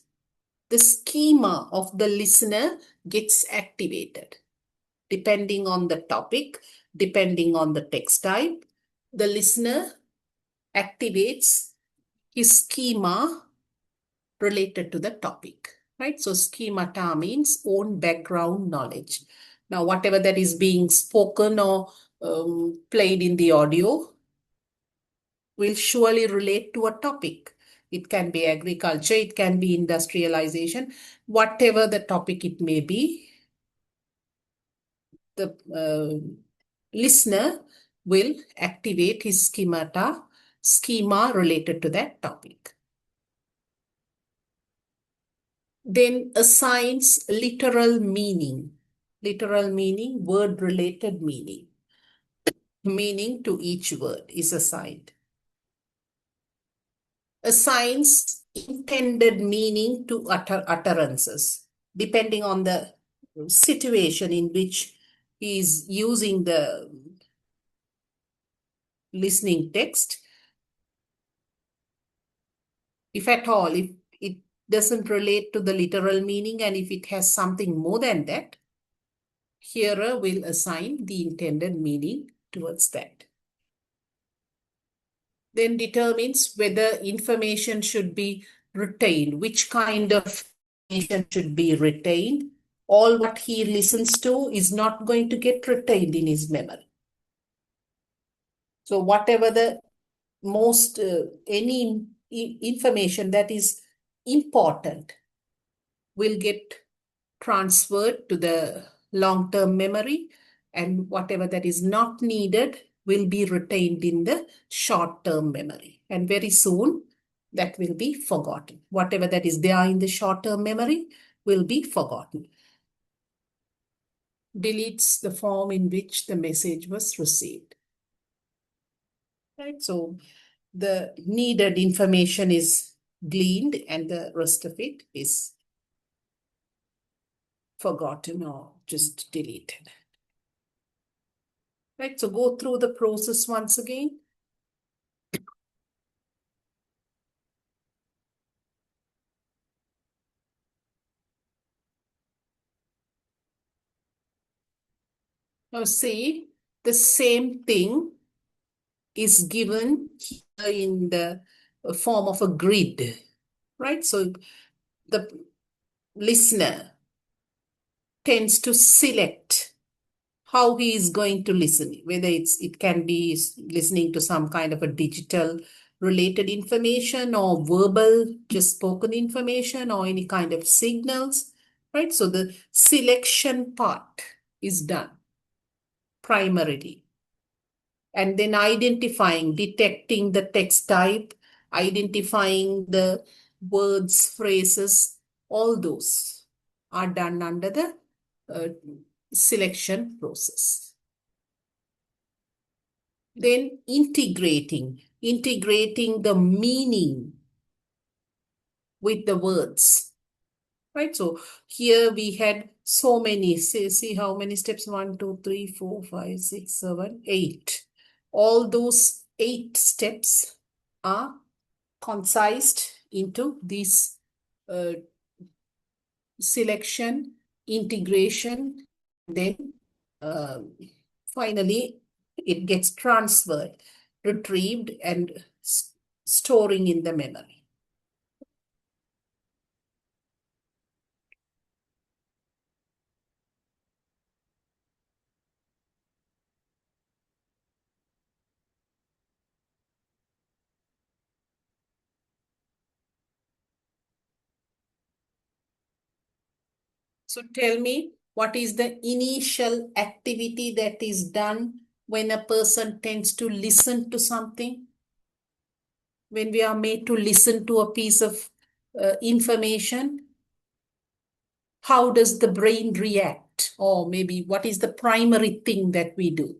the schema of the listener gets activated. Depending on the topic, depending on the text type, the listener activates his schema related to the topic, right? So schemata means own background knowledge. Now, whatever that is being spoken or played in the audio will surely relate to a topic. It can be agriculture, it can be industrialization, whatever the topic it may be, the listener will activate his schema related to that topic. Then assigns literal meaning, word-related meaning. Meaning to each word is assigned. Assigns intended meaning to utterances, depending on the situation in which he is using the listening text. If at all, if it doesn't relate to the literal meaning, and if it has something more than that, hearer will assign the intended meaning towards that. Then determines whether information should be retained, which kind of information should be retained. All what he listens to is not going to get retained in his memory. So whatever the most, any information that is important will get transferred to the long-term memory, and whatever that is not needed will be retained in the short-term memory. And very soon that will be forgotten. Whatever that is there in the short-term memory will be forgotten. Deletes the form in which the message was received. Right? So the needed information is gleaned and the rest of it is forgotten or just deleted. Right, so go through the process once again. Now see, the same thing is given here in the form of a grid, right? So the listener tends to select how he is going to listen, whether it can be listening to some kind of a digital related information or verbal, just spoken information or any kind of signals, right? So the selection part is done primarily. And then identifying, detecting the text type identifying the words, phrases, all those are done under the selection process. Then integrating the meaning with the words, right? So here we had so many, see how many steps, 1, 2, 3, 4, 5, 6, 7, 8. All those 8 steps are concised into this selection, integration, then finally it gets transferred, retrieved, and storing in the memory. So tell me, what is the initial activity that is done when a person tends to listen to something? When we are made to listen to a piece of information, how does the brain react? Or maybe what is the primary thing that we do?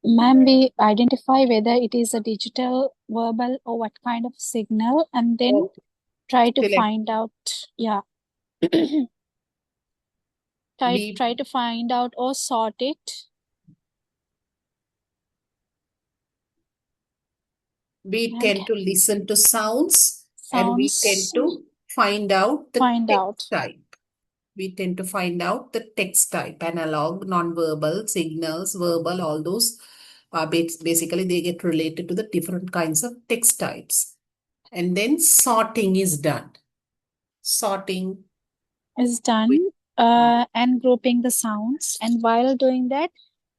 Ma'am, we identify whether it is a digital, verbal, or what kind of signal, and then Okay. try to Select. find out, yeah. Try to find out or sort it. We And tend to listen to sounds and we tend sounds, to find out the find text out. type. We tend to find out the text type, analog, non-verbal, signals, verbal, all those are basically they get related to the different kinds of text types. And then sorting is done. Sorting Is done, with and grouping the sounds. And while doing that,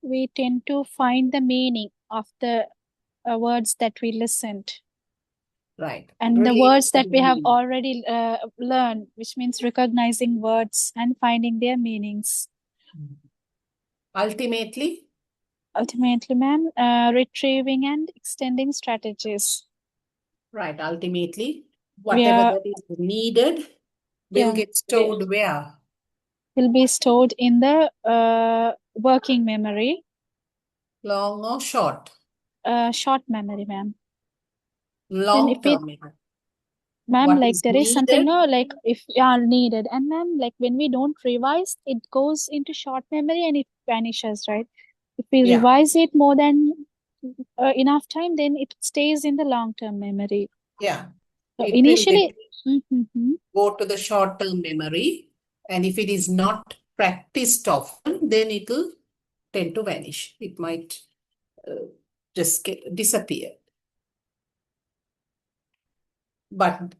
we tend to find the meaning of the words that we listened. right. And the Related words to that the we have meaning. already learned, which means recognizing words and finding their meanings. Ultimately, Ma'am, retrieving and extending strategies. right. Ultimately, whatever are- that is needed will Yeah. get stored where? Will be stored in the working memory, Long or short? short memory, ma'am. Long if it, term memory. Ma'am, What like is there is something, needed? no, like if you are needed, and ma'am, like when we don't revise, it goes into short memory and it vanishes, right? If we Yeah. revise it more than enough time, then it stays in the long-term memory. Yeah. So It will initially, go to the short-term memory, and if it is not practiced often, then it will tend to vanish. It might just disappear. But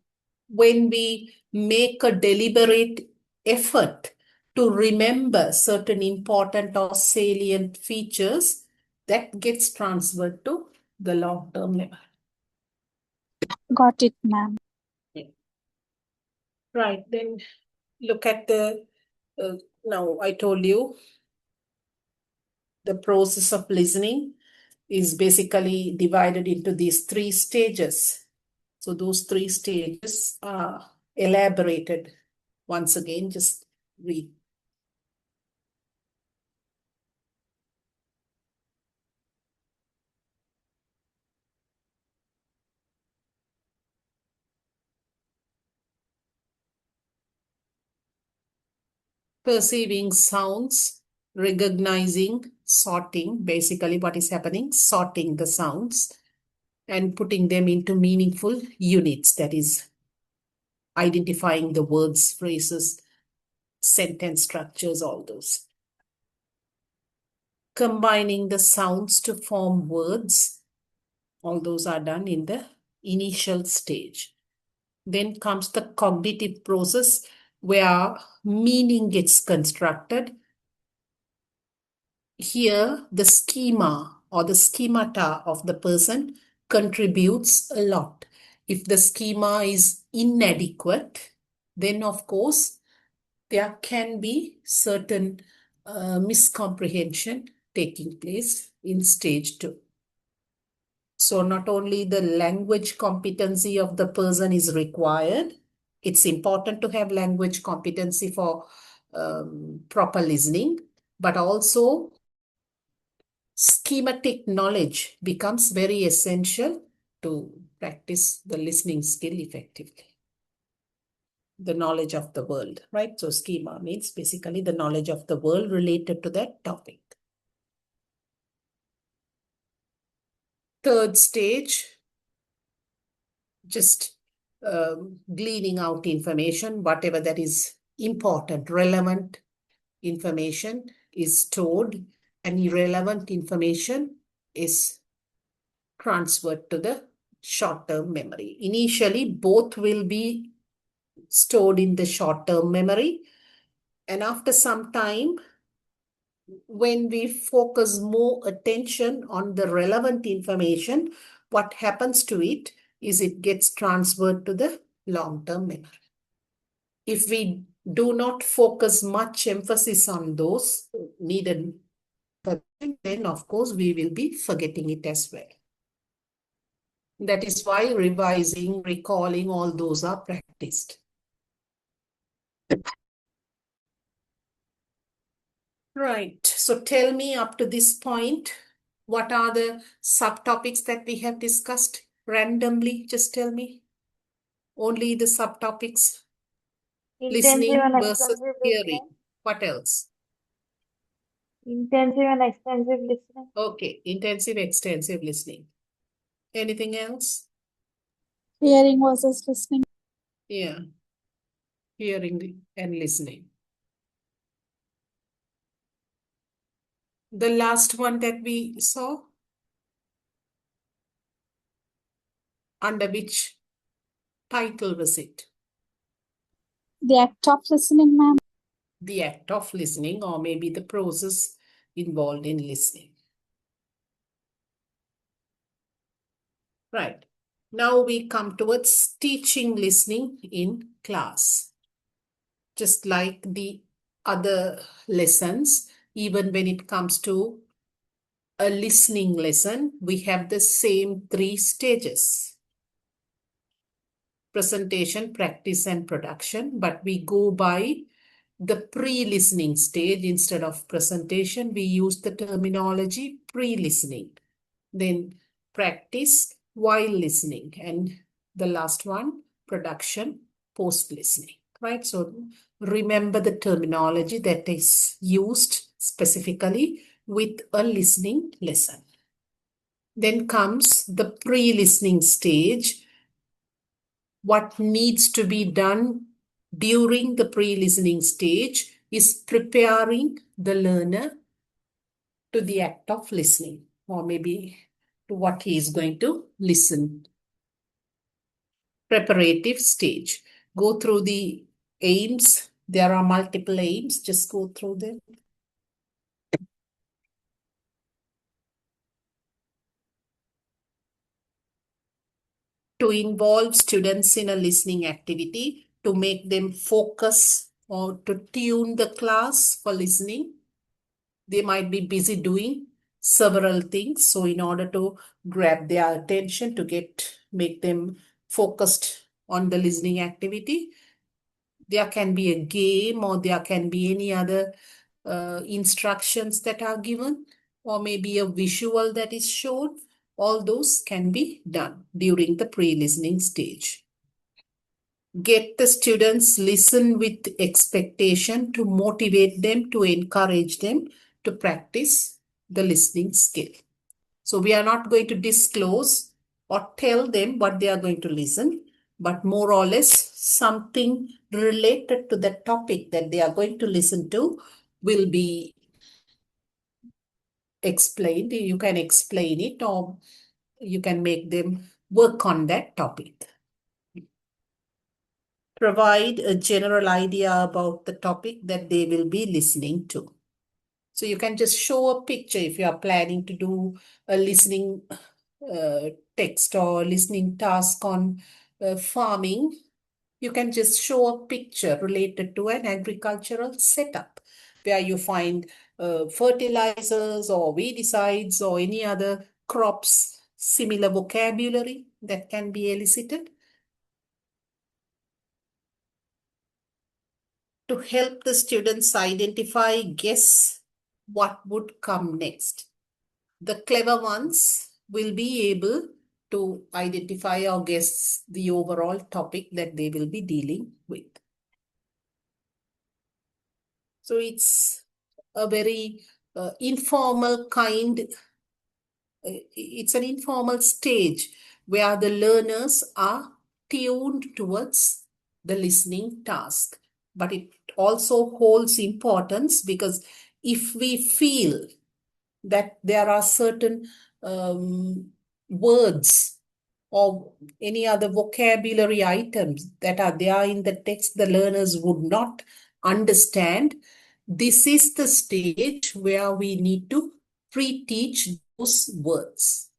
when we make a deliberate effort to remember certain important or salient features, that gets transferred to the long-term memory. got it, ma'am. Right, then look at the, now I told you the process of listening is basically divided into these 3 stages. So those 3 stages are elaborated. Once again, just read. Perceiving sounds, recognizing, sorting, basically what is happening, sorting the sounds and putting them into meaningful units, that is identifying the words, phrases, sentence structures, all those. Combining the sounds to form words, all those are done in the initial stage. Then comes the cognitive process where meaning gets constructed. Here, the schema or the schemata of the person contributes a lot. If the schema is inadequate, then of course, there can be certain miscomprehension taking place in stage 2. So not only the language competency of the person is required, it's important to have language competency for proper listening, but also schematic knowledge becomes very essential to practice the listening skill effectively. The knowledge of the world, right? So schema means basically the knowledge of the world related to that topic. Third stage, just gleaning out information, whatever that is important, relevant information is stored, and irrelevant information is transferred to the short-term memory. Initially, both will be stored in the short-term memory, and after some time, when we focus more attention on the relevant information, what happens to it is it gets transferred to the long-term memory. If we do not focus much emphasis on those needed, then of course we will be forgetting it as well. That is why revising, recalling, all those are practiced. Right. So tell me up to this point, what are the subtopics that we have discussed randomly? Just tell me. Only the subtopics. Intensive Listening and versus extensive hearing. listening. What else? Intensive and extensive listening. Okay. Intensive, extensive listening. Anything else? Hearing versus listening. Yeah. Hearing and listening. The last one that we saw, under which title was it? The act of listening, ma'am. The act of listening, or maybe the process involved in listening. Right. Now we come towards teaching listening in class. Just like the other lessons, even when it comes to a listening lesson, we have the same 3 stages. Presentation, practice, and production, but we go by the pre-listening stage. Instead of presentation, we use the terminology pre-listening. Then practice while listening, and the last one, production, post-listening, right? So remember the terminology that is used specifically with a listening lesson. Then comes the pre-listening stage. What needs to be done during the pre-listening stage is preparing the learner to the act of listening, or maybe to what he is going to listen. Preparative stage. Go through the aims. There are multiple aims. Just go through them. To involve students in a listening activity, to make them focus or to tune the class for listening. They might be busy doing several things. So in order to grab their attention, to make them focused on the listening activity, there can be a game, or there can be any other instructions that are given, or maybe a visual that is shown. All those can be done during the pre-listening stage. Get the students listen with expectation to motivate them, to encourage them to practice the listening skill. So we are not going to disclose or tell them what they are going to listen, but more or less something related to the topic that they are going to listen to will be explained. You can explain it, or you can make them work on that topic. Provide a general idea about the topic that they will be listening to. So you can just show a picture if you are planning to do a listening text or listening task on farming. You can just show a picture related to an agricultural setup, where you find fertilizers or weedicides or any other crops, similar vocabulary that can be elicited to help the students identify, guess what would come next. The clever ones will be able to identify or guess the overall topic that they will be dealing with. So it's a very informal kind, it's an informal stage where the learners are tuned towards the listening task. But it also holds importance because if we feel that there are certain words or any other vocabulary items that are there in the text the learners would not understand, this is the stage where we need to pre-teach those words.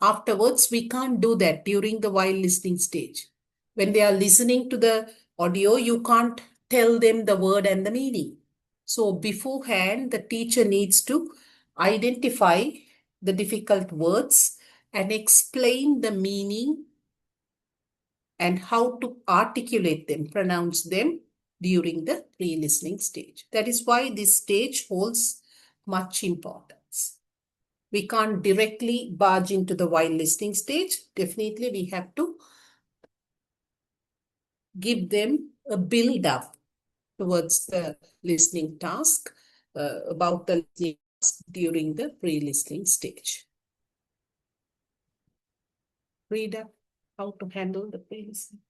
Afterwards, we can't do that during the while listening stage. When they are listening to the audio, you can't tell them the word and the meaning. So beforehand, the teacher needs to identify the difficult words and explain the meaning and how to articulate them, pronounce them during the pre-listening stage. That is why this stage holds much importance. We can't directly barge into the while listening stage. Definitely, we have to give them a build-up towards the listening task, about the listening task during the pre-listening stage. Read up how to handle the pre-listening.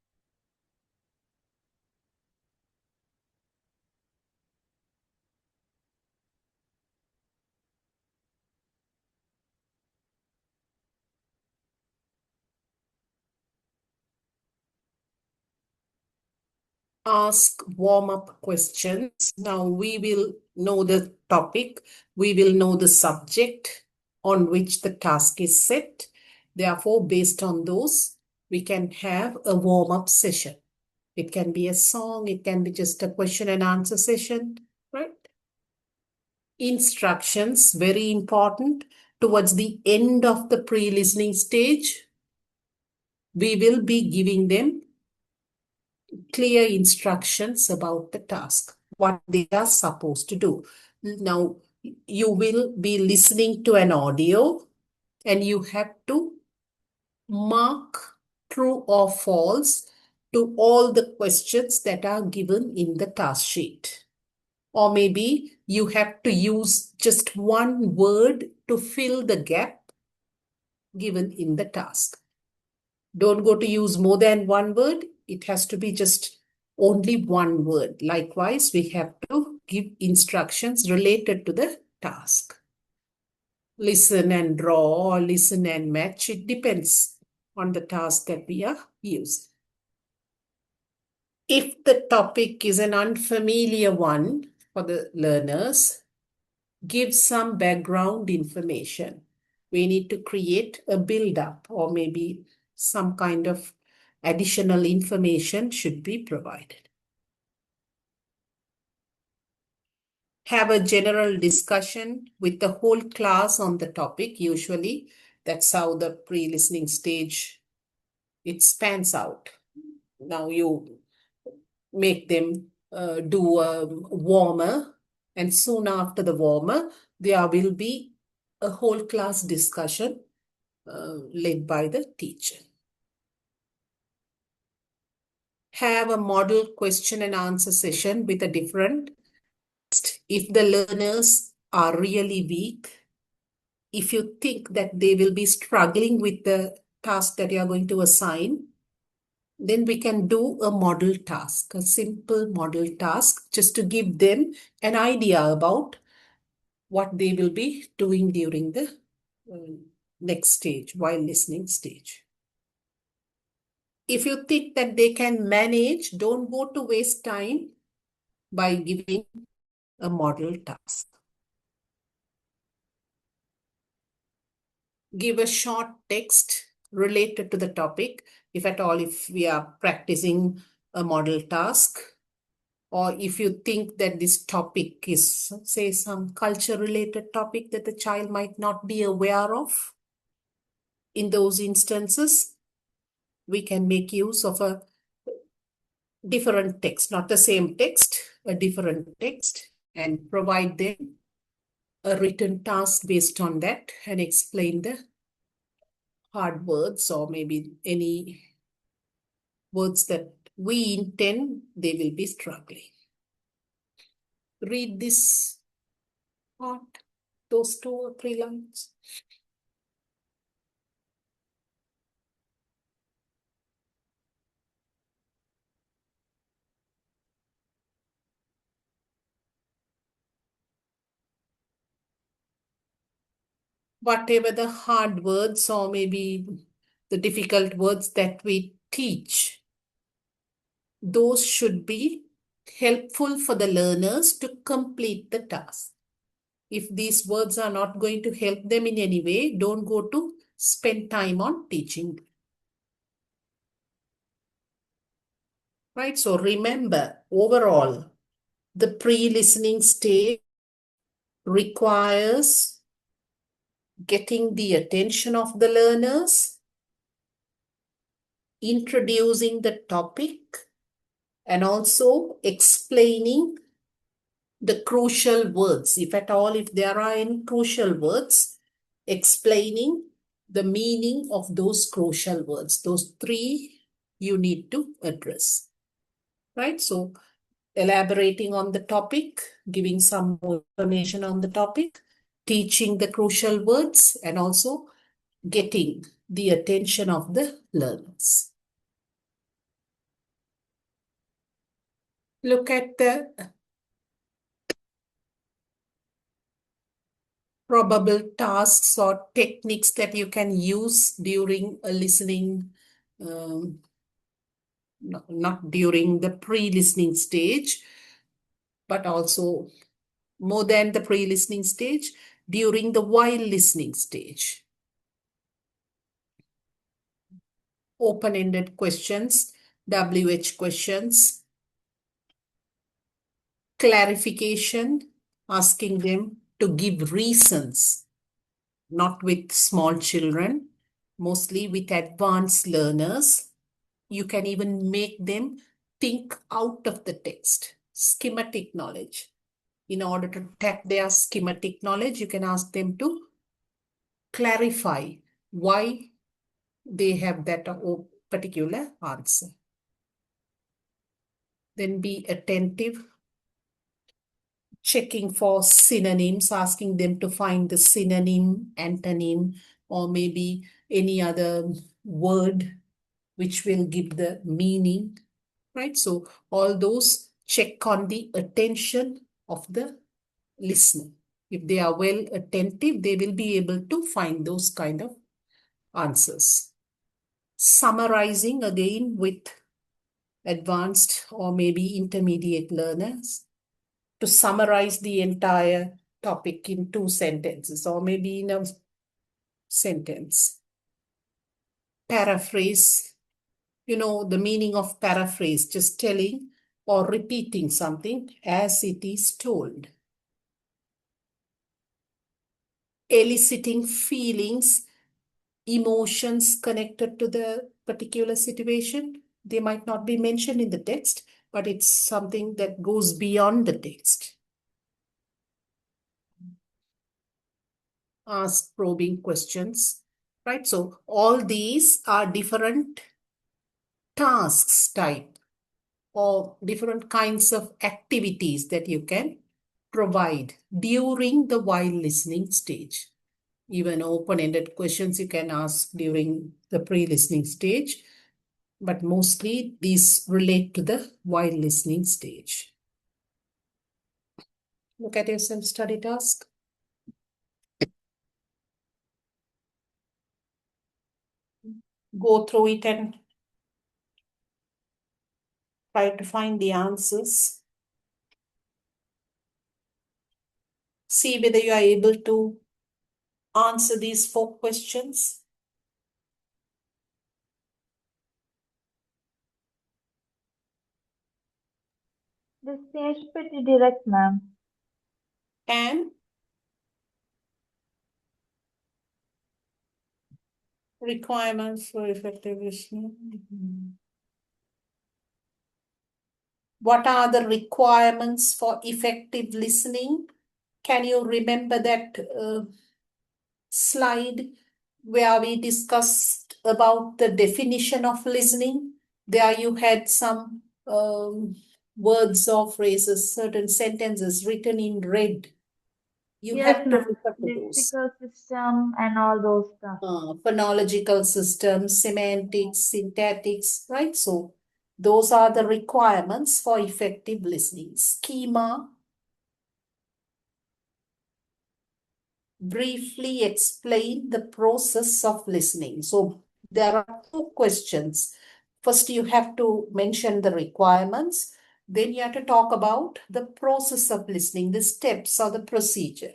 Ask warm-up questions. Now we will know the topic, we will know the subject on which the task is set. Therefore, based on those, we can have a warm-up session. It can be a song, it can be just a question and answer session, right? Instructions, very important. Towards the end of the pre-listening stage, we will be giving them clear instructions about the task, what they are supposed to do. Now, you will be listening to an audio and you have to mark true or false to all the questions that are given in the task sheet. Or maybe you have to use just one word to fill the gap given in the task. Don't go to use more than one word. It has to be just only one word. Likewise, we have to give instructions related to the task. Listen and draw or listen and match. It depends on the task that we are using. If the topic is an unfamiliar one for the learners, give some background information. We need to create a build-up or maybe some kind of additional information should be provided. Have a general discussion with the whole class on the topic. Usually, that's how the pre-listening stage, it spans out. Now you make them do a warmer, and soon after the warmer, there will be a whole class discussion led by the teacher. Have a model question and answer session with a different. If the learners are really weak, if you think that they will be struggling with the task that you are going to assign, then we can do a model task, a simple model task, just to give them an idea about what they will be doing during the next stage, while listening stage. If you think that they can manage, don't go to waste time by giving a model task. Give a short text related to the topic, if at all, if we are practicing a model task or if you think that this topic is, say, some culture-related topic that the child might not be aware of, in those instances, we can make use of a different text, not the same text, a different text, and provide them a written task based on that and explain the hard words or maybe any words that we intend they will be struggling. Read this part, those 2 or 3 lines. Whatever the hard words or maybe the difficult words that we teach, those should be helpful for the learners to complete the task. If these words are not going to help them in any way, don't go to spend time on teaching. Right? So remember, overall, the pre-listening stage requires getting the attention of the learners, introducing the topic, and also explaining the crucial words. If at all, if there are any crucial words, explaining the meaning of those crucial words. Those 3 you need to address. Right? So elaborating on the topic, giving some more information on the topic, teaching the crucial words, and also getting the attention of the learners. Look at the probable tasks or techniques that you can use during a listening, not during the pre-listening stage, but also more than the pre-listening stage, during the while listening stage. Open-ended questions, WH questions, clarification, asking them to give reasons, not with small children, mostly with advanced learners. You can even make them think out of the text, schematic knowledge. In order to tap their schematic knowledge, you can ask them to clarify why they have that particular answer. Then be attentive, checking for synonyms, asking them to find the synonym, antonym, or maybe any other word which will give the meaning, right? So all those check on the attention of the listener. If they are well attentive, they will be able to find those kind of answers. Summarizing again with advanced or maybe intermediate learners to summarize the entire topic in 2 sentences or maybe in a sentence. Paraphrase, the meaning of paraphrase, just telling or repeating something as it is told. Eliciting feelings, emotions connected to the particular situation. They might not be mentioned in the text, but it's something that goes beyond the text. Ask probing questions, right? So all these are different tasks type or different kinds of activities that you can provide during the while listening stage. Even open-ended questions you can ask during the pre-listening stage, but mostly these relate to the while listening stage. Look at your self-study task. Go through it and try to find the answers. See whether you are able to answer these 4 questions. This seems pretty direct, ma'am. And requirements for effective listening. What are the requirements for effective listening? Can you remember that slide where we discussed about the definition of listening? There you had some words or phrases, certain sentences written in red. You Yes, have to ma'am. refer to those. Lexical system and all those stuff. Phonological systems, semantics, syntactics, right? So those are the requirements for effective listening. Schema. Briefly explain the process of listening. So there are two questions. First, you have to mention the requirements. Then you have to talk about the process of listening, the steps or the procedure.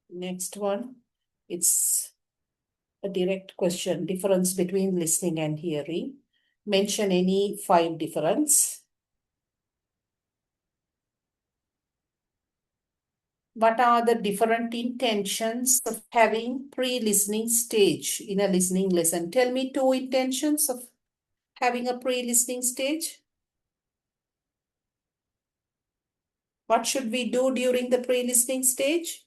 Next one, it's a direct question. Difference between listening and hearing. Mention any 5 difference. What are the different intentions of having pre-listening stage in a listening lesson? Tell me 2 intentions of having a pre-listening stage. What should we do during the pre-listening stage?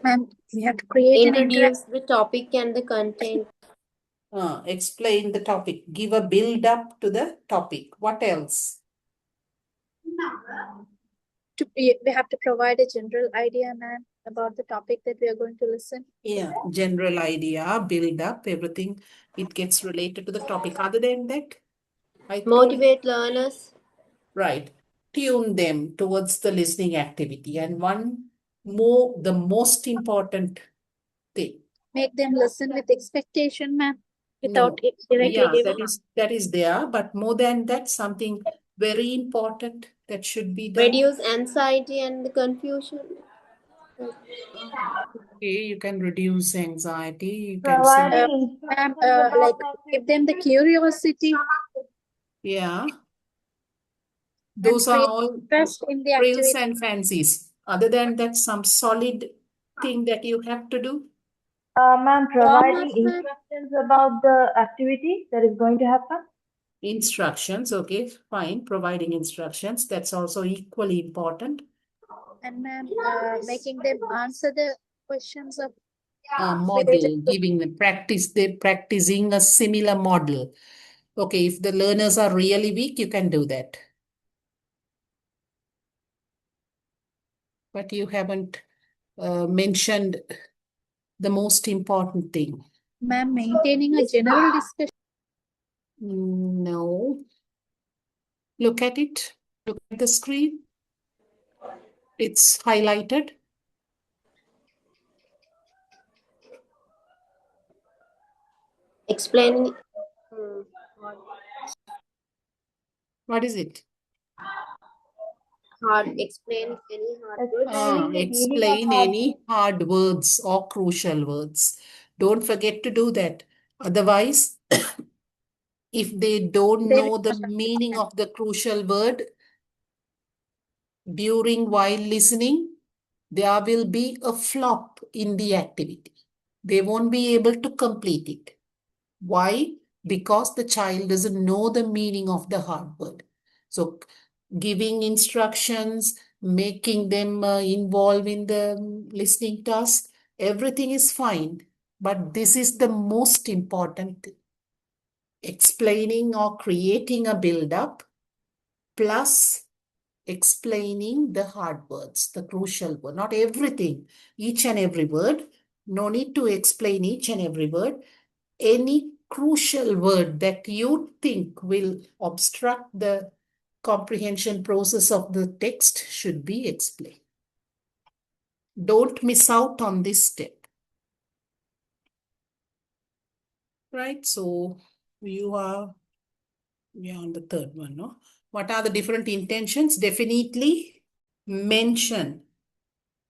Ma'am, we have to create an Introduce the topic and the content. Explain the topic. Give a build up to the topic. What else? we have to provide a general idea, ma'am, about the topic that we are going to listen. Yeah, general idea, build up, everything. It gets related to the topic. Other than that, I told Motivate learners. right. Tune them towards the listening activity. And one more, the most important thing. Make them listen with expectation, ma'am, No. without it directly Yeah, giving. that is there. But more than that, something very important that should be done. Reduce anxiety and the confusion. Okay, you can reduce anxiety. You can Providing Ma'am, instructions like about give them the curiosity yeah. and Those are create all interest in the frills activity. and fancies. Other than that, some solid thing that you have to do. ma'am, providing Warm-up, ma'am. instructions about the activity that is going to happen. Instructions, okay, fine. Providing instructions, that's also equally important. And ma'am, making them answer the questions of Model, giving them practice, they're practicing a similar model. Okay, if the learners are really weak, you can do that. But you haven't mentioned the most important thing. Ma'am, maintaining a general discussion. No. Look at it. Look at the screen. It's highlighted. Explain. What is it? Explain any hard words. Explaining the meaning of Explain hard any hard words or crucial words. Don't forget to do that. Otherwise, if they don't know the meaning of the crucial word during while listening, there will be a flop in the activity. They won't be able to complete it. Why? Because the child doesn't know the meaning of the hard word. So giving instructions, making them involved in the listening task, everything is fine. But this is the most important thing. Explaining or creating a build-up plus explaining the hard words, the crucial word, not everything, each and every word. No need to explain each and every word. Any crucial word that you think will obstruct the comprehension process of the text should be explained. Don't miss out on this step. Right? So you are on the third one, no? What are the different intentions? Definitely mention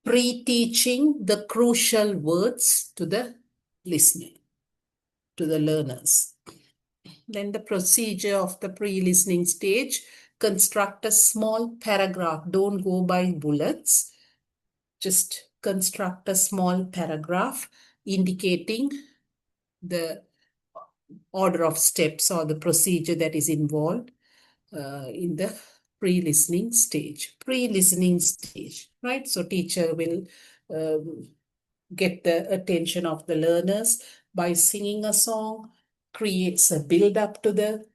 pre-teaching the crucial words to the listener, to the learners. Then the procedure of the pre-listening stage, construct a small paragraph. Don't go by bullets. Just construct a small paragraph indicating the order of steps or the procedure that is involved in the pre-listening stage. Pre-listening stage, right? So teacher will get the attention of the learners by singing a song, creates a build-up to the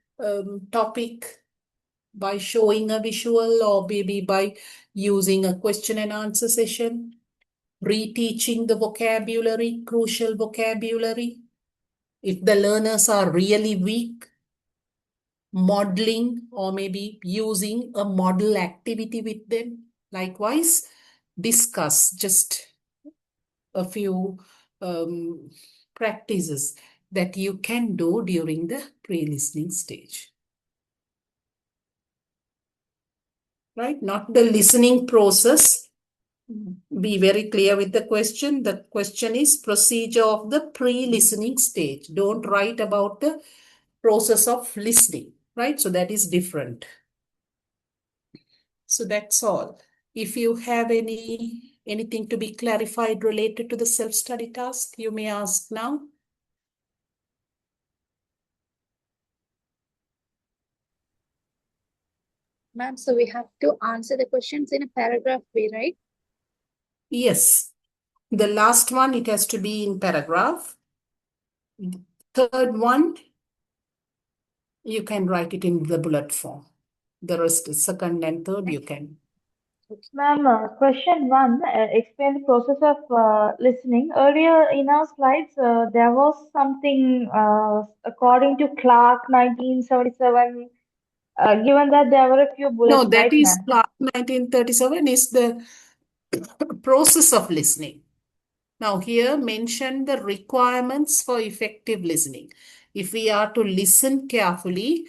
topic by showing a visual, or maybe by using a question and answer session, reteaching the vocabulary, crucial vocabulary. If the learners are really weak, modeling or maybe using a model activity with them. Likewise, discuss just a few practices that you can do during the pre-listening stage. Right? Not the listening process. Be very clear with the question. The question is procedure of the pre-listening stage. Don't write about the process of listening, right? So that is different. So that's all. If you have anything to be clarified related to the self-study task, you may ask now. Ma'am, so we have to answer the questions in a paragraph way, right? Yes. The last one, it has to be in paragraph. Third one, you can write it in the bullet form. The rest, second and third, you can. Ma'am, question one, explain the process of listening. Earlier in our slides, there was something according to Clark 1977. Given that there were a few bullets, No, that right, is ma'am? Clark 1937 is the process of listening. Now here mention the requirements for effective listening. If we are to listen carefully,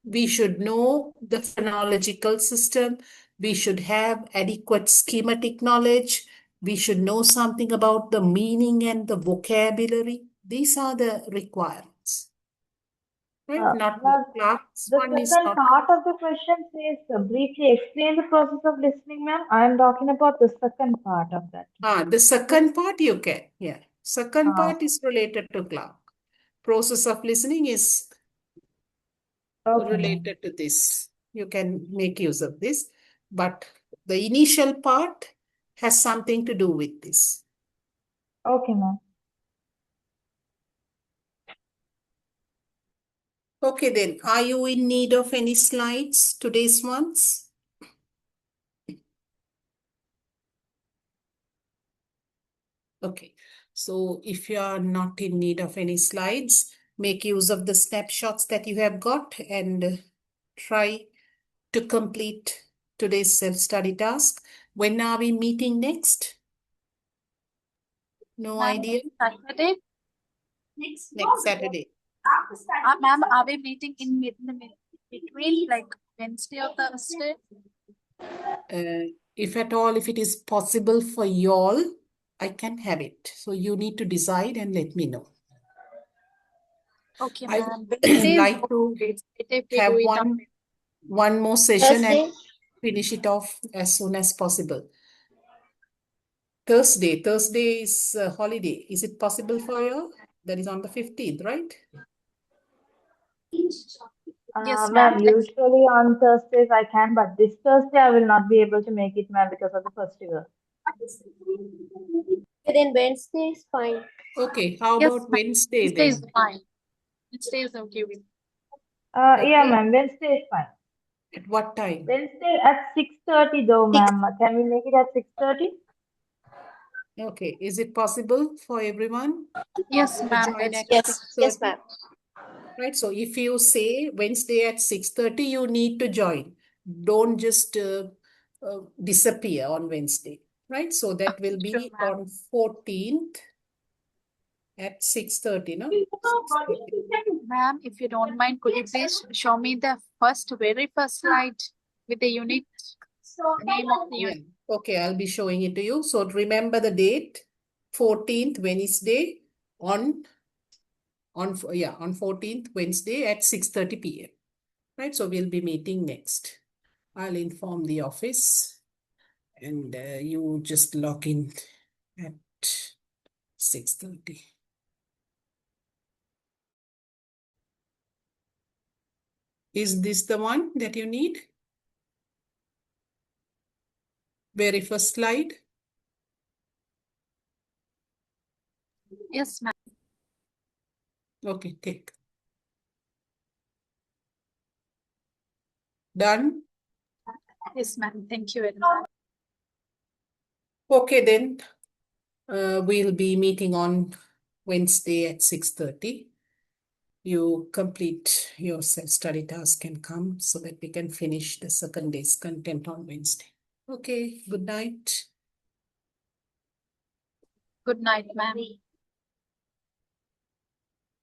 we should know the phonological system. We should have adequate schematic knowledge. We should know something about the meaning and the vocabulary. These are the requirements. Right? Not Ma'am, Clark's the one is second not. part of the question says briefly explain the process of listening, ma'am. I am talking about the second part of that. The second part you can. Yeah. Second part okay. is related to Clark. Process of listening is Okay, ma'am. related to this. You can make use of this, but the initial part has something to do with this. Okay, ma'am. Okay, then, are you in need of any slides, today's ones? Okay, so if you are not in need of any slides, make use of the snapshots that you have got and try to complete today's self-study task. When are we meeting next? No idea? Saturday? Next Saturday. Ma'am, are we meeting in between, like Wednesday or Thursday? If at all, if it is possible for y'all, I can have it. So you need to decide and let me know. Okay, I ma'am. would like to have one more session and Thursday? finish it off as soon as possible. Thursday is a holiday. Is it possible for you? That is on the 15th, right? Yes, Ma'am, ma'am. usually on Thursdays I can, but this Thursday I will not be able to make it, ma'am, because of the festival. Then Wednesday is fine. Okay, how Yes, about ma'am. Wednesday Wednesday is then? fine. Wednesday is okay with me. Yeah, Okay. ma'am, Wednesday is fine. At what time? Wednesday at 6:30 though, ma'am. Can we make it at 6:30? Okay, is it possible for everyone Yes, to ma'am. join at Yes, 6:30? ma'am. Right, so if you say Wednesday at 6:30, you need to join. Don't just disappear on Wednesday, right? So that will Sure, be ma'am. on 14th at 6:30, no? 6:30. Ma'am, if you don't mind, could you please show me the very first slide with the unit name of the Yeah, unit? okay, I'll be showing it to you. So remember the date, 14th, Wednesday, on on 14th Wednesday at 6:30 p.m. Right, so we'll be meeting next. I'll inform the office, and you just log in at 6:30. Is this the one that you need? Very first slide. Yes, ma'am. Okay, take. Done? Yes, ma'am. Thank you very much. Okay, then we'll be meeting on Wednesday at 6:30. You complete your self-study task and come so that we can finish the second day's content on Wednesday. Okay, good night. Good night, ma'am.